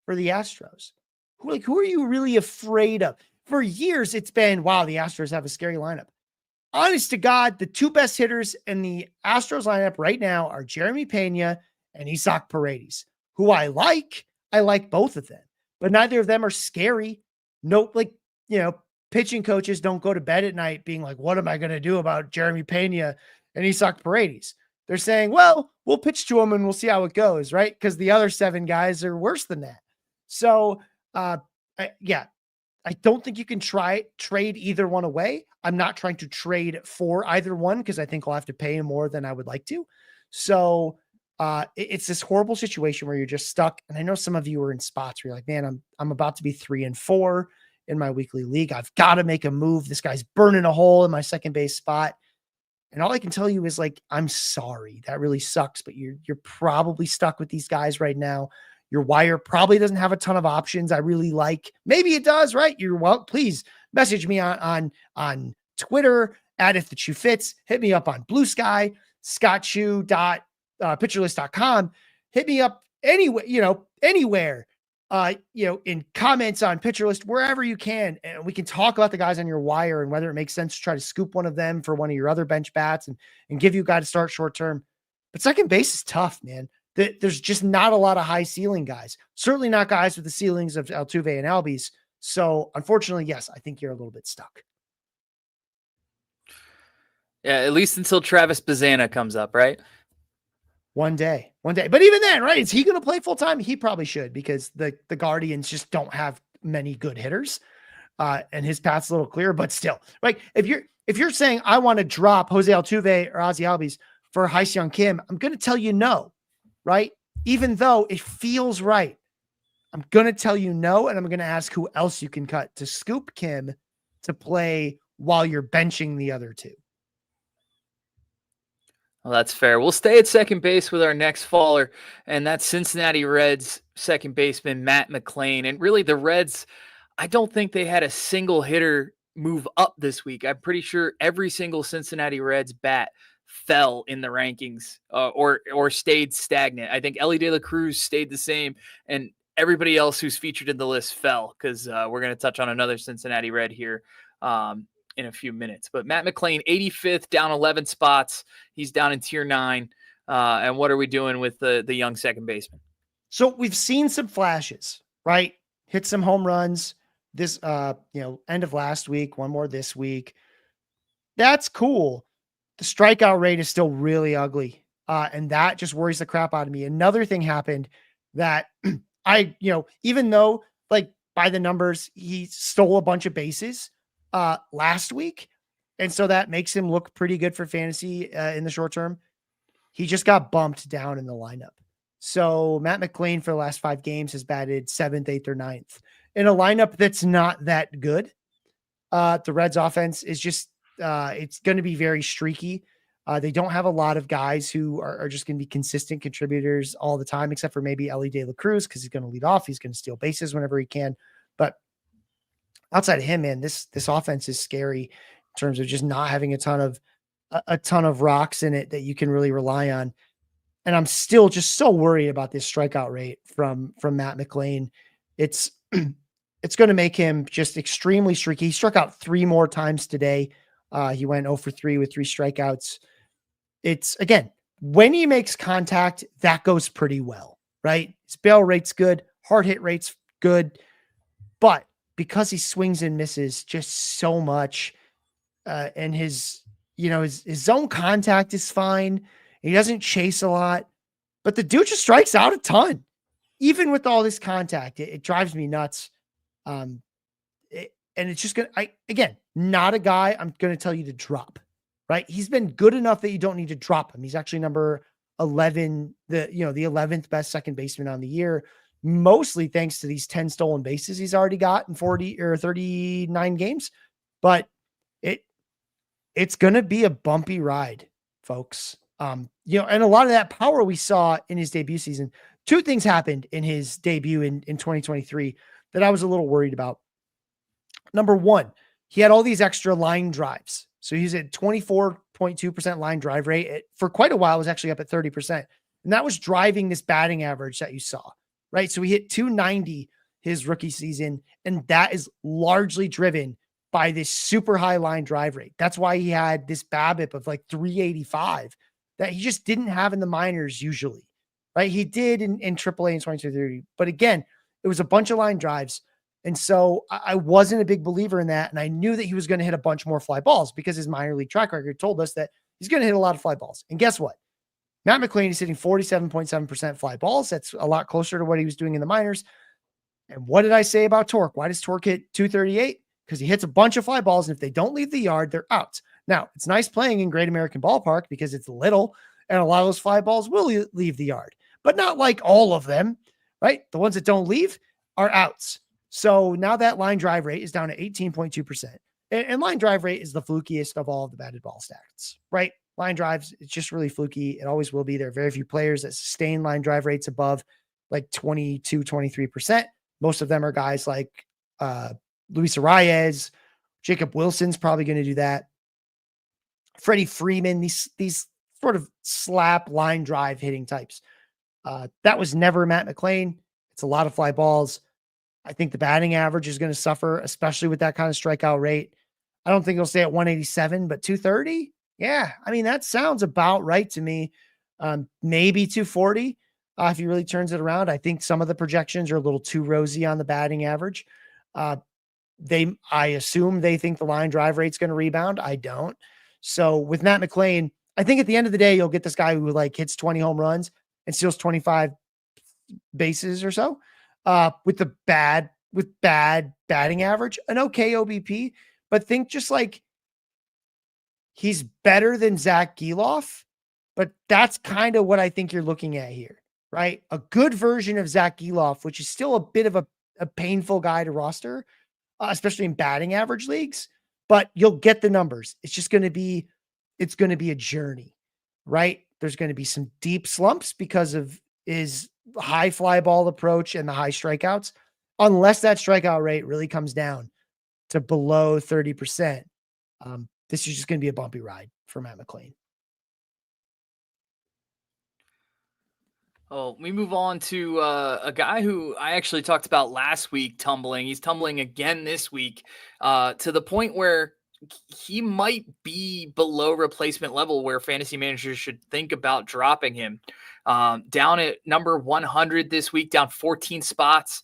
for the Astros? Who are you really afraid of? For years, it's been, wow, the Astros have a scary lineup. Honest to God, the two best hitters in the Astros lineup right now are Jeremy Pena and Isaac Paredes, who I like. I like both of them, but neither of them are scary. No, pitching coaches don't go to bed at night being like, what am I going to do about Jeremy Pena and Isaac Paredes? They're saying, well, we'll pitch to them and we'll see how it goes, right? Because the other 7 guys are worse than that. So, I don't think you can trade either one away. I'm not trying to trade for either one because I think I'll have to pay more than I would like to. So it's this horrible situation where you're just stuck. And I know some of you are in spots where you're like, man, I'm about to be 3-4 in my weekly league. I've got to make a move. This guy's burning a hole in my second base spot. And all I can tell you is, like, I'm sorry. That really sucks, but you're probably stuck with these guys right now. Your wire probably doesn't have a ton of options I really like. Maybe it does, right? Please message me on Twitter at If the Chu Fits. Hit me up on Blue Sky, scottchu.pitcherlist.com. Hit me up anywhere, in comments on Pitcher List, wherever you can. And we can talk about the guys on your wire and whether it makes sense to try to scoop one of them for one of your other bench bats and give you a guy to start short term. But second base is tough, man. There's just not a lot of high ceiling guys. Certainly not guys with the ceilings of Altuve and Albies. So unfortunately, yes, I think you're a little bit stuck. Yeah, at least until Travis Bazana comes up, right? One day. But even then, right? Is he going to play full time? He probably should, because the Guardians just don't have many good hitters. And his path's a little clearer, but still, like, if you're saying I want to drop Jose Altuve or Ozzie Albies for Hyun Kim, I'm going to tell you no, right? Even though it feels right, I'm going to tell you no. And I'm going to ask who else you can cut to scoop Kim to play while you're benching the other two. Well, that's fair. We'll stay at second base with our next faller, and that's Cincinnati Reds second baseman Matt McLain. And really, the Reds, I don't think they had a single hitter move up this week. I'm pretty sure every single Cincinnati Reds bat fell in the rankings or stayed stagnant. I think Elly De La Cruz stayed the same, and everybody else who's featured in the list fell, because we're going to touch on another Cincinnati Red here in a few minutes. But Matt McLain, 85th, down 11 spots. He's down in tier 9. And what are we doing with the young second baseman? So we've seen some flashes, right? Hit some home runs this, end of last week, one more this week. That's cool. The strikeout rate is still really ugly. And that just worries the crap out of me. Another thing happened that even though, like, by the numbers, he stole a bunch of bases last week, and so that makes him look pretty good for fantasy in the short term. He just got bumped down in the lineup. So Matt McLain for the last 5 games has batted 7th, 8th, or 9th in a lineup that's not that good. The Reds offense is just it's going to be very streaky. They don't have a lot of guys who are just going to be consistent contributors all the time, except for maybe Elly De La Cruz, because he's going to lead off. He's going to steal bases whenever he can. But outside of him, man, this offense is scary in terms of just not having a ton of rocks in it that you can really rely on. And I'm still just so worried about this strikeout rate from Matt McLain. It's going to make him just extremely streaky. He struck out 3 more times today. He went 0 for 3 with 3 strikeouts. It's, again, when he makes contact, that goes pretty well, right? His bail rate's good. Hard hit rate's good. But because he swings and misses just so much, and his zone contact is fine. He doesn't chase a lot, but the dude just strikes out a ton. Even with all this contact, it drives me nuts. And it's just again, not a guy I'm going to tell you to drop, right? He's been good enough that you don't need to drop him. He's actually number 11, the 11th best second baseman on the year, mostly thanks to these 10 stolen bases he's already got in 40 or 39 games. But it's going to be a bumpy ride, folks. And a lot of that power we saw in his debut season. 2 things happened in his debut in 2023 that I was a little worried about. Number one, he had all these extra line drives. So he's at 24.2% line drive rate. For quite a while, it was actually up at 30%. And that was driving this batting average that you saw, right? So he hit 290 his rookie season, and that is largely driven by this super high line drive rate. That's why he had this BABIP of like 385 that he just didn't have in the minors usually, right? He did in AAA in 2230, but again, it was a bunch of line drives. And so I wasn't a big believer in that. And I knew that he was going to hit a bunch more fly balls because his minor league track record told us that he's going to hit a lot of fly balls. And guess what? Matt McLain is hitting 47.7% fly balls. That's a lot closer to what he was doing in the minors. And what did I say about Tork? Why does Tork hit 238? Because he hits a bunch of fly balls. And if they don't leave the yard, they're out. Now, it's nice playing in Great American Ballpark because it's little and a lot of those fly balls will leave the yard, but not like all of them, right? The ones that don't leave are outs. So now that line drive rate is down to 18.2%. And line drive rate is the flukiest of all of the batted ball stats, right? Line drives, it's just really fluky. It always will be. There are very few players that sustain line drive rates above like 22, 23%. Most of them are guys like Luis Arias, Jacob Wilson's probably going to do that. Freddie Freeman, these sort of slap line drive hitting types. That was never Matt McLain. It's a lot of fly balls. I think the batting average is going to suffer, especially with that kind of strikeout rate. I don't think it'll stay at 187, but 230. Yeah. I mean, that sounds about right to me. Maybe 240. If he really turns it around. I think some of the projections are a little too rosy on the batting average. I assume they think the line drive rate's going to rebound. I don't. So with Matt McLain, I think at the end of the day, you'll get this guy who like hits 20 home runs and steals 25 bases or so. With bad batting average, an okay OBP, but think just like he's better than Zach Gelof, but that's kind of what I think you're looking at here, right? A good version of Zach Gelof, which is still a bit of a painful guy to roster, especially in batting average leagues, but you'll get the numbers. It's going to be a journey, right? There's going to be some deep slumps because of his high fly ball approach and the high strikeouts, unless that strikeout rate really comes down to below 30%. This is just going to be a bumpy ride for Matt McLain. Oh, we move on to a guy who I actually talked about last week tumbling. He's tumbling again this week to the point where he might be below replacement level where fantasy managers should think about dropping him. Down at number 100 this week, down 14 spots,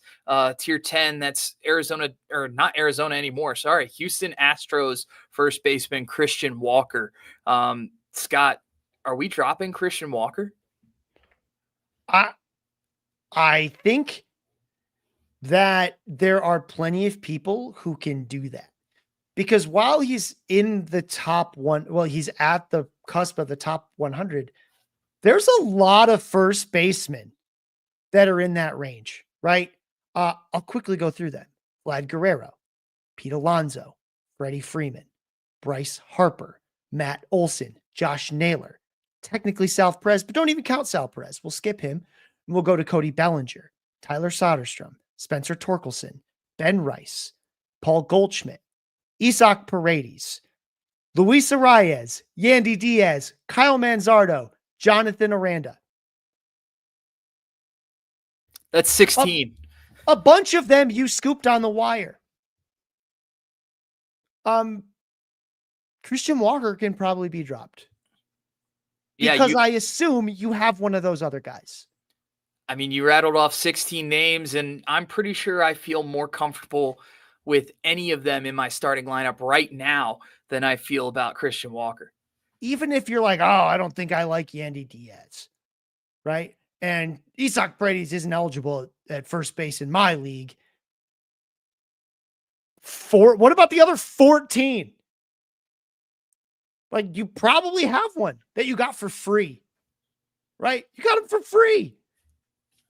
tier 10. That's Arizona, or not Arizona anymore. Sorry. Houston Astros first baseman Christian Walker. Scott, are we dropping Christian Walker? I think that there are plenty of people who can do that. Because while he's in the top one, well, he's at the cusp of the top 100, there's a lot of first basemen that are in that range, right? I'll quickly go through them. Vlad Guerrero, Pete Alonso, Freddie Freeman, Bryce Harper, Matt Olson, Josh Naylor, technically Sal Perez, but don't even count Sal Perez. We'll skip him. And we'll go to Cody Bellinger, Tyler Soderstrom, Spencer Torkelson, Ben Rice, Paul Goldschmidt, Isaac Paredes, Luis Arias, Yandy Diaz, Kyle Manzardo, Jonathan Aranda. That's 16. A bunch of them you scooped on the wire. Christian Walker can probably be dropped. Because I assume you have one of those other guys. I mean, you rattled off 16 names, and I'm pretty sure I feel more comfortable with any of them in my starting lineup right now than I feel about Christian Walker. Even if you're like, oh, I don't think I like Yandy Diaz, right? And Isaac Paredes isn't eligible at first base in my league. What about the other 14? Like, you probably have one that you got for free, right? You got him for free.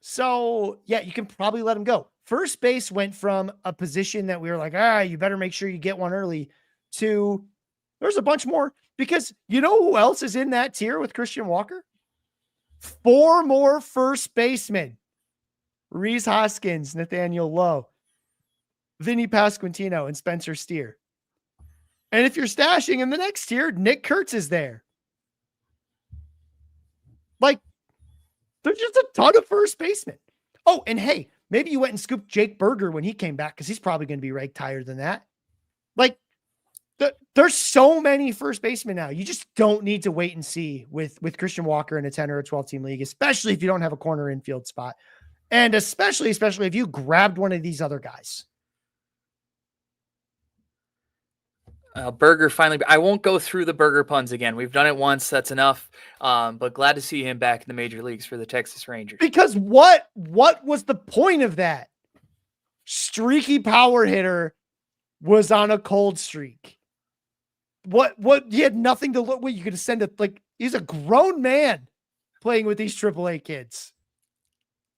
So, yeah, you can probably let him go. First base went from a position that we were like, you better make sure you get one early, to there's a bunch more. Because you know who else is in that tier with Christian Walker? 4 more first basemen. Rhys Hoskins, Nathaniel Lowe, Vinny Pasquantino, and Spencer Steer. And if you're stashing in the next tier, Nick KURTZ is there. Like, there's just a ton of first basemen. Oh, and hey, maybe you went and scooped Jake Berger when he came back because he's probably going to be ranked higher than that. Like, there's so many first basemen now. You just don't need to wait and see with Christian Walker in a 10 or a 12 team league, especially if you don't have a corner infield spot. And especially if you grabbed one of these other guys. Berger finally, I won't go through the Berger puns again. We've done it once. That's enough. But glad to see him back in the major leagues for the Texas Rangers. Because what was the point of that? Streaky power hitter was on a cold streak. What you had nothing to look. What you could send it, like, he's a grown man playing with these AAA kids,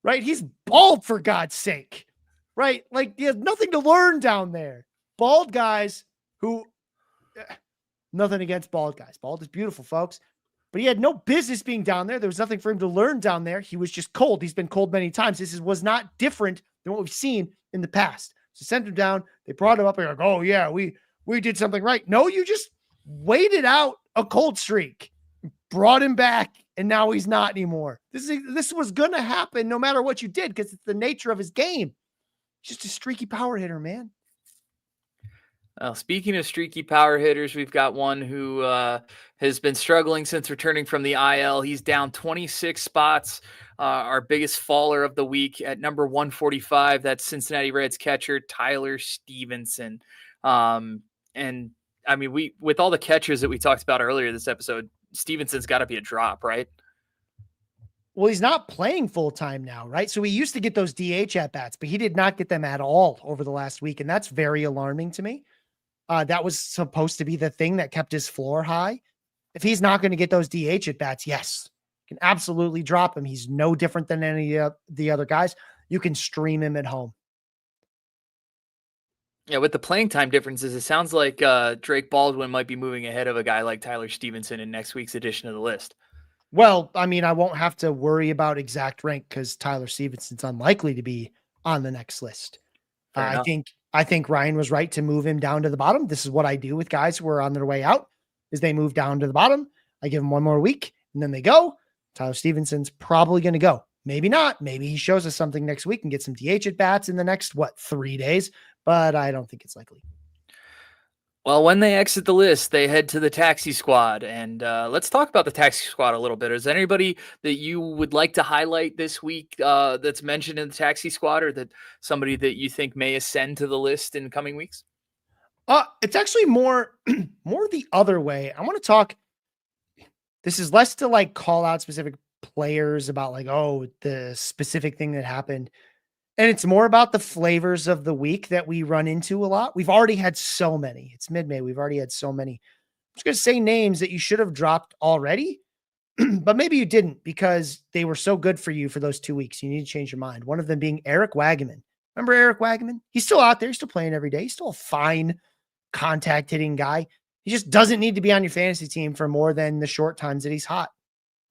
right? He's bald, for God's sake, right? Like, he has nothing to learn down there. Bald guys who, nothing against bald guys. Bald is beautiful, folks, but he had no business being down there. There was nothing for him to learn down there. He was just cold. He's been cold many times. Was not different than what we've seen in the past. So sent him down. They brought him up and like, oh yeah, we did something right. No, you just waited out a cold streak, brought him back, and now he's not anymore. This was going to happen no matter what you did because it's the nature of his game. He's just a streaky power hitter, man. Speaking of streaky power hitters, we've got one who has been struggling since returning from the IL. He's down 26 spots. Our biggest faller of the week at number 145, that's Cincinnati Reds catcher Tyler Stephenson. And I mean, with all the catchers that we talked about earlier this episode, Stevenson's got to be a drop, right? Well, he's not playing full time now, right? So he used to get those DH at bats, but he did not get them at all over the last week. And that's very alarming to me. That was supposed to be the thing that kept his floor high. If he's not going to get those DH at bats, yes, you can absolutely drop him. He's no different than any of the other guys. You can stream him at home. Yeah, with the playing time differences, it sounds like Drake Baldwin might be moving ahead of a guy like Tyler Stephenson in next week's edition of the list. Well, I mean, I won't have to worry about exact rank because Tyler Stevenson's unlikely to be on the next list. I think Ryan was right to move him down to the bottom. This is what I do with guys who are on their way out, is they move down to the bottom. I give them one more week and then they go. Tyler Stevenson's probably going to go. Maybe not. Maybe he shows us something next week and gets some DH at bats in the next, 3 days, but I don't think it's likely. Well, when they exit the list, they head to the taxi squad. And let's talk about the taxi squad a little bit. Is there anybody that you would like to highlight this week that's mentioned in the taxi squad, or that somebody that you think may ascend to the list in coming weeks? It's actually more the other way. I want to talk. This is less to like call out specific players about like, oh, the specific thing that happened. And it's more about the flavors of the week that we run into a lot. We've already had so many. It's mid-May. We've already had so many. I'm just going to say names that you should have dropped already, but maybe you didn't because they were so good for you for those 2 weeks. You need to change your mind. One of them being Eric Wagaman. Remember Eric Wagaman? He's still out there. He's still playing every day. He's still a fine contact hitting guy. He just doesn't need to be on your fantasy team for more than the short times that he's hot,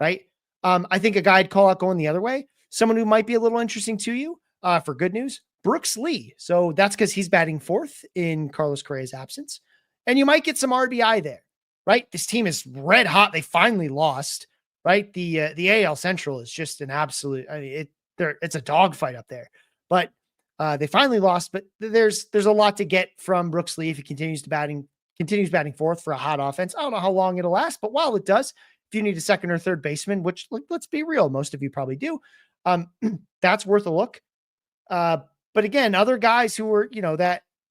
right? I think a guy I'd call out going the other way, someone who might be a little interesting to you, for good news, Brooks Lee. So that's because he's batting fourth in Carlos Correa's absence. And you might get some RBI there, right? This team is red hot. They finally lost, right? The AL Central is just an absolute, I mean, it's a dogfight up there. But they finally lost, but there's a lot to get from Brooks Lee if he continues batting fourth for a hot offense. I don't know how long it'll last, but while it does, if you need a second or third baseman, which, let's be real, most of you probably do, that's worth a look. But again, other guys who were,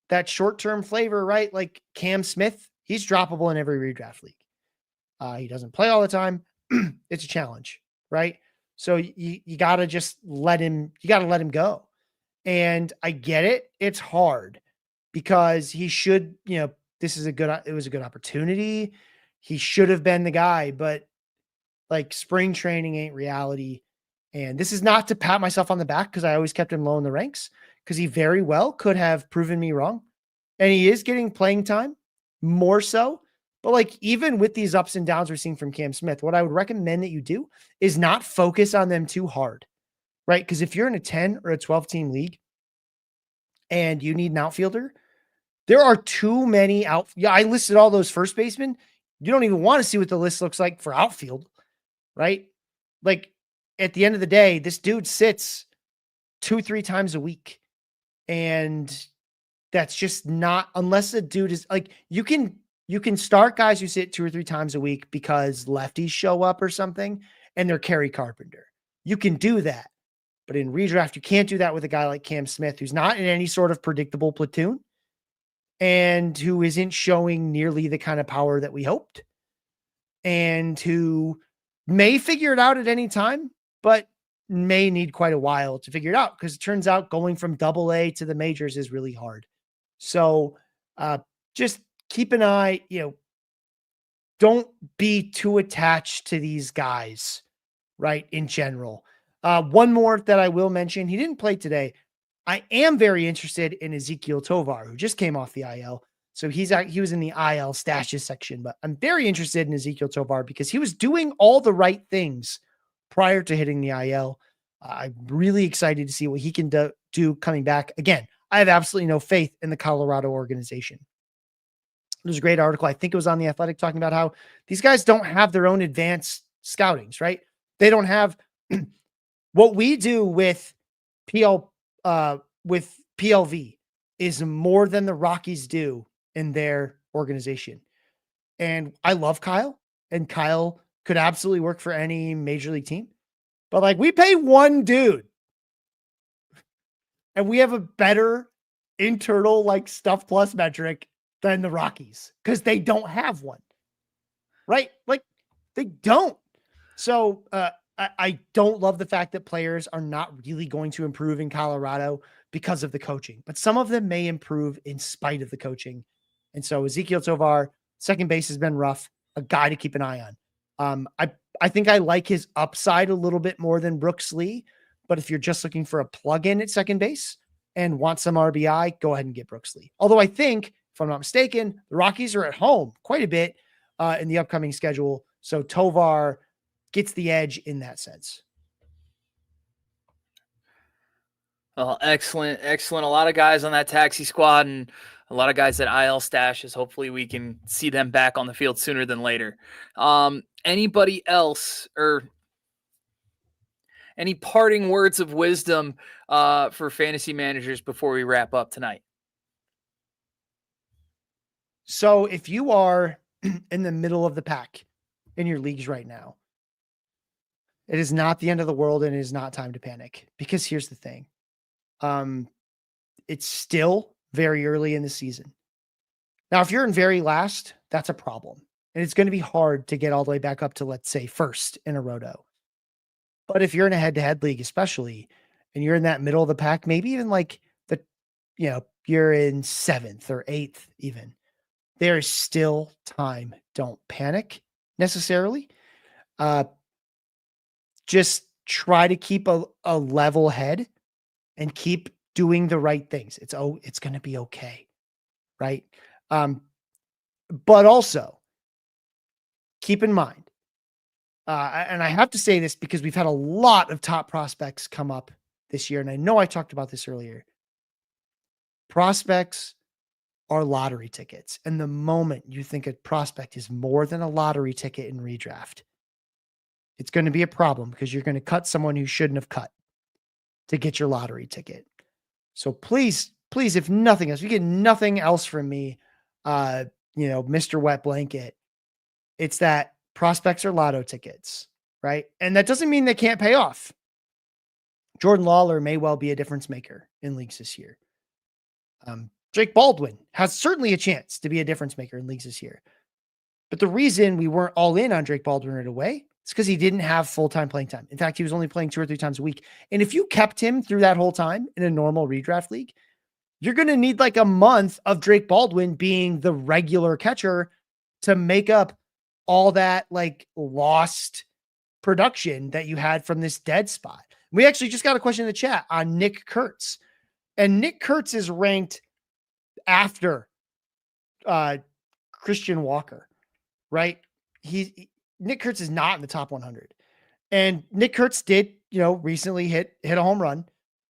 that short-term flavor, right? Like Cam Smith, he's droppable in every redraft league. He doesn't play all the time. It's a challenge, right? So you gotta just let him go. And I get it. It's hard because he should, it was a good opportunity. He should have been the guy, but like spring training ain't reality. And this is not to pat myself on the back because I always kept him low in the ranks because he very well could have proven me wrong. And he is getting playing time more so. But like, even with these ups and downs we're seeing from Cam Smith, what I would recommend that you do is not focus on them too hard, right? Because if you're in a 10 or a 12 team league and you need an outfielder, There are too many out. Yeah, I listed all those first basemen. You don't even want to see what the list looks like for outfield, right? Like at the end of the day, this dude sits 2-3 times a week. And that's just not, unless the dude is like, you can start guys who sit 2 or 3 times a week because lefties show up or something and they're Kerry Carpenter. You can do that. But in redraft, you can't do that with a guy like Cam Smith, who's not in any sort of predictable platoon and who isn't showing nearly the kind of power that we hoped, and who may figure it out at any time, but may need quite a while to figure it out, because it turns out going from AA to the majors is really hard. So just keep an eye, don't be too attached to these guys, right? In general. One more that I will mention, he didn't play today. I am very interested in EZEQUIEL TOVAR, who just came off the IL. So he was in the IL stashes section, but I'm very interested in EZEQUIEL TOVAR because he was doing all the right things prior to hitting the IL. I'm really excited to see what he can do coming back. Again, I have absolutely no faith in the Colorado organization. There's a great article, I think it was on The Athletic, talking about how these guys don't have their own advanced scoutings, right? They don't have what we do with PLV is more than the Rockies do in their organization. And I love Kyle, and Kyle could absolutely work for any major league team. But like, we pay one dude and we have a better internal like stuff plus metric than the Rockies because they don't have one, right? Like they don't. So I don't love the fact that players are not really going to improve in Colorado because of the coaching, but some of them may improve in spite of the coaching. And so EZEQUIEL TOVAR, second base has been rough, a guy to keep an eye on. I think I like his upside a little bit more than Brooks Lee, but if you're just looking for a plug-in at second base and want some RBI, go ahead and get Brooks Lee. Although I think, if I'm not mistaken, the Rockies are at home quite a bit in the upcoming schedule. So Tovar gets the edge in that sense. Well, excellent. A lot of guys on that taxi squad and a lot of guys at IL stashes. Hopefully we can see them back on the field sooner than later. Anybody else or any parting words of wisdom for fantasy managers before we wrap up tonight? So if you are in the middle of the pack in your leagues right now, it is not the end of the world and it is not time to panic, because here's the thing. It's still very early in the season. Now, if you're in very last, that's a problem. And it's going to be hard to get all the way back up to, let's say, first in a roto. But if you're in a head-to-head league, especially, and you're in that middle of the pack, maybe even like you're in 7th or 8th even, there is still time. Don't panic necessarily. Just try to keep a level head and keep doing the right things. It's going to be okay. Right. But also keep in mind, and I have to say this because we've had a lot of top prospects come up this year. And I know I talked about this earlier. Prospects are lottery tickets. And the moment you think a prospect is more than a lottery ticket in redraft, it's going to be a problem, because you're going to cut someone who shouldn't have cut to get your lottery ticket. So please, if nothing else, you get nothing else from me, Mr. Wet Blanket, it's that prospects are lotto tickets, right? And that doesn't mean they can't pay off. Jordan LAWLAR may well be a difference maker in leagues this year. Drake Baldwin has certainly a chance to be a difference maker in leagues this year. But the reason we weren't all in on Drake Baldwin right away is because he didn't have full-time playing time. In fact, he was only playing 2 or 3 times a week. And if you kept him through that whole time in a normal redraft league, you're going to need like a month of Drake Baldwin being the regular catcher to make up all that like lost production that you had from this dead spot. We actually just got a question in the chat on Nick KURTZ, and Nick KURTZ is ranked after Christian Walker, right? Nick KURTZ is not in the top 100, and Nick KURTZ did, recently hit a home run.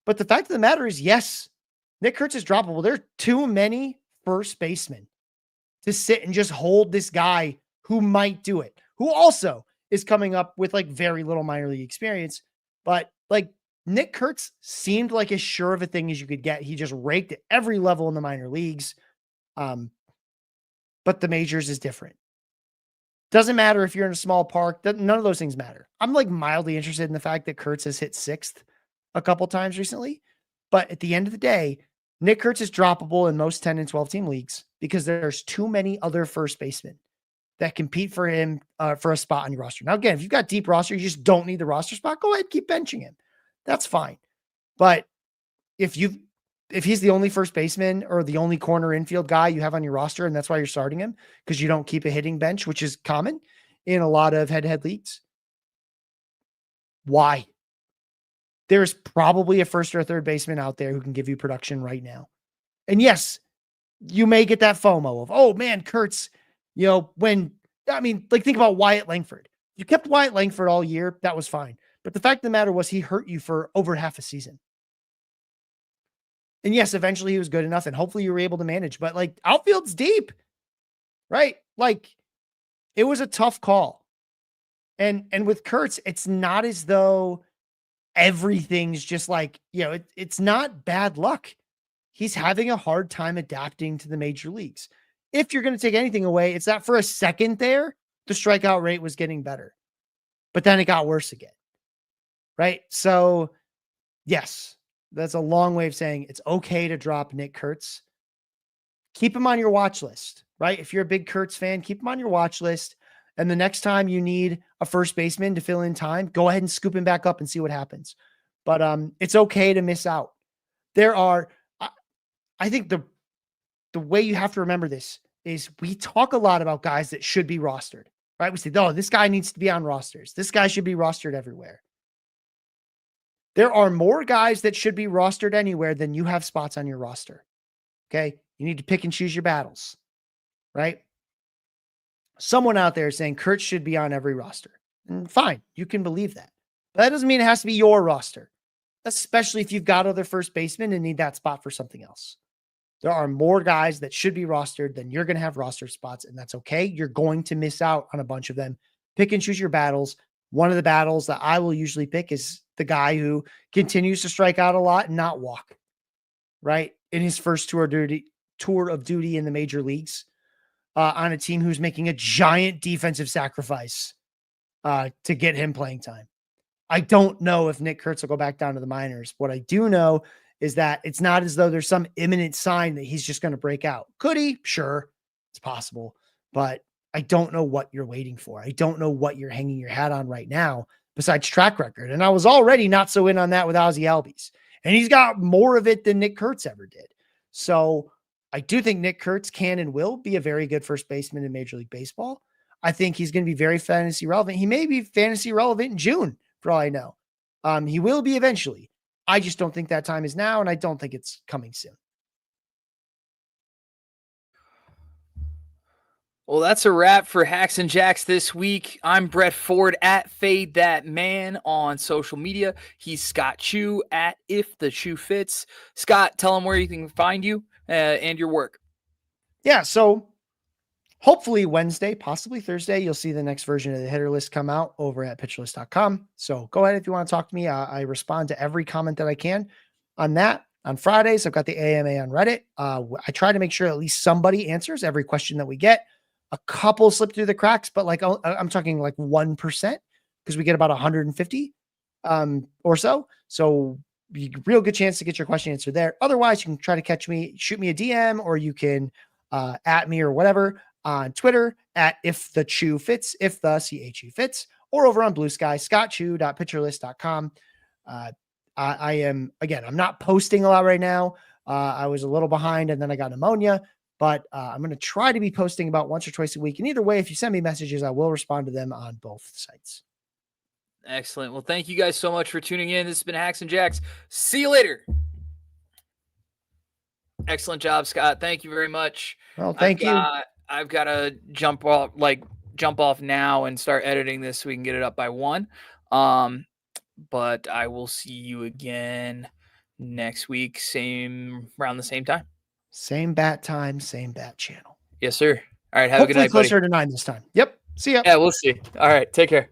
But the fact of the matter is, yes, Nick KURTZ is droppable. There are too many first baseman to sit and just hold this guy who might do it, who also is coming up with like very little minor league experience. But like Nick Kurtz seemed like as sure of a thing as you could get. He just raked at every level in the minor leagues. But the majors is different. Doesn't matter if you're in a small park. None of those things matter. I'm like mildly interested in the fact that Kurtz has hit 6th a couple times recently. But at the end of the day, Nick Kurtz is droppable in most 10 and 12 team leagues because there's too many other first basemen that compete for him for a spot on your roster. Now, again, if you've got deep roster, you just don't need the roster spot, go ahead, keep benching him. That's fine. But if he's the only first baseman or the only corner infield guy you have on your roster, and that's why you're starting him because you don't keep a hitting bench, which is common in a lot of head-to-head leagues. Why? There's probably a first or a third baseman out there who can give you production right now. And yes, you may get that FOMO of, oh man, Kurtz, think about Wyatt Langford. You kept Wyatt Langford all year. That was fine. But the fact of the matter was he hurt you for over half a season. And yes, eventually he was good enough and hopefully you were able to manage, but like outfield's deep, right? Like it was a tough call. And with Kurtz, it's not as though everything's just like, it's not bad luck. He's having a hard time adapting to the major leagues. If you're going to take anything away, it's that for a second there, the strikeout rate was getting better, but then it got worse again. Right. So yes, that's a long way of saying it's okay to drop Nick Kurtz. Keep him on your watch list, right? If you're a big Kurtz fan, keep him on your watch list. And the next time you need a first baseman to fill in time, go ahead and scoop him back up and see what happens. But it's okay to miss out. I think the way you have to remember this is we talk a lot about guys that should be rostered, right? We say, oh, this guy needs to be on rosters. This guy should be rostered everywhere. There are more guys that should be rostered anywhere than you have spots on your roster. Okay. You need to pick and choose your battles, right? Someone out there is saying Kurtz should be on every roster. And fine. You can believe that. But that doesn't mean it has to be your roster, especially if you've got other first basemen and need that spot for something else. There are more guys that should be rostered than you're going to have roster spots, and that's okay. You're going to miss out on a bunch of them. Pick and choose your battles. One of the battles that I will usually pick is the guy who continues to strike out a lot and not walk, right? In his first tour of duty in the major leagues, on a team who's making a giant defensive sacrifice to get him playing time. I don't know if Nick Kurtz will go back down to the minors. What I do know is that it's not as though there's some imminent sign that he's just going to break out. Could he? Sure. It's possible, but I don't know what you're waiting for. I don't know what you're hanging your hat on right now besides track record. And I was already not so in on that with OZZIE ALBIES, and he's got more of it than Nick Kurtz ever did. So I do think Nick Kurtz can and will be a very good first baseman in Major League Baseball. I think he's going to be very fantasy relevant. He may be fantasy relevant in June for all I know. He will be eventually. I just don't think that time is now, and I don't think it's coming soon. Well, that's a wrap for Hacks and Jacks this week. I'm Brett Ford at Fade That Man on social media. He's Scott Chu at If the Shoe Fits. Scott, tell him where you can find you and your work. Yeah, so hopefully Wednesday, possibly Thursday, you'll see the next version of the hitter list come out over at pitcherlist.com. So go ahead if you want to talk to me. I respond to every comment that I can on that. On Fridays, I've got the AMA on Reddit. I try to make sure at least somebody answers every question that we get. A couple slip through the cracks, but like I'm talking like 1% because we get about 150 or so. So real good chance to get your question answered there. Otherwise, you can try to catch me, shoot me a DM, or you can at me or whatever on Twitter at If the Chu Fits, if the CHU fits, or over on Blue Sky, scottchu.pitcherlist.com. I am, again, I'm not posting a lot right now. I was a little behind and then I got pneumonia, but I'm going to try to be posting about once or twice a week. And either way, if you send me messages, I will respond to them on both sites. Excellent. Well, thank you guys so much for tuning in. This has been Hacks and Jacks. See you later. Excellent job, Scott. Thank you very much. Well, thank you. I've got to jump off now and start editing this so we can get it up by 1. But I will see you again next week, around the same time. Same bat time, same bat channel. Yes, sir. All right. Have a good Hopefully night, buddy. closer to 9 this time. Yep. See ya. Yeah, we'll see. All right. Take care.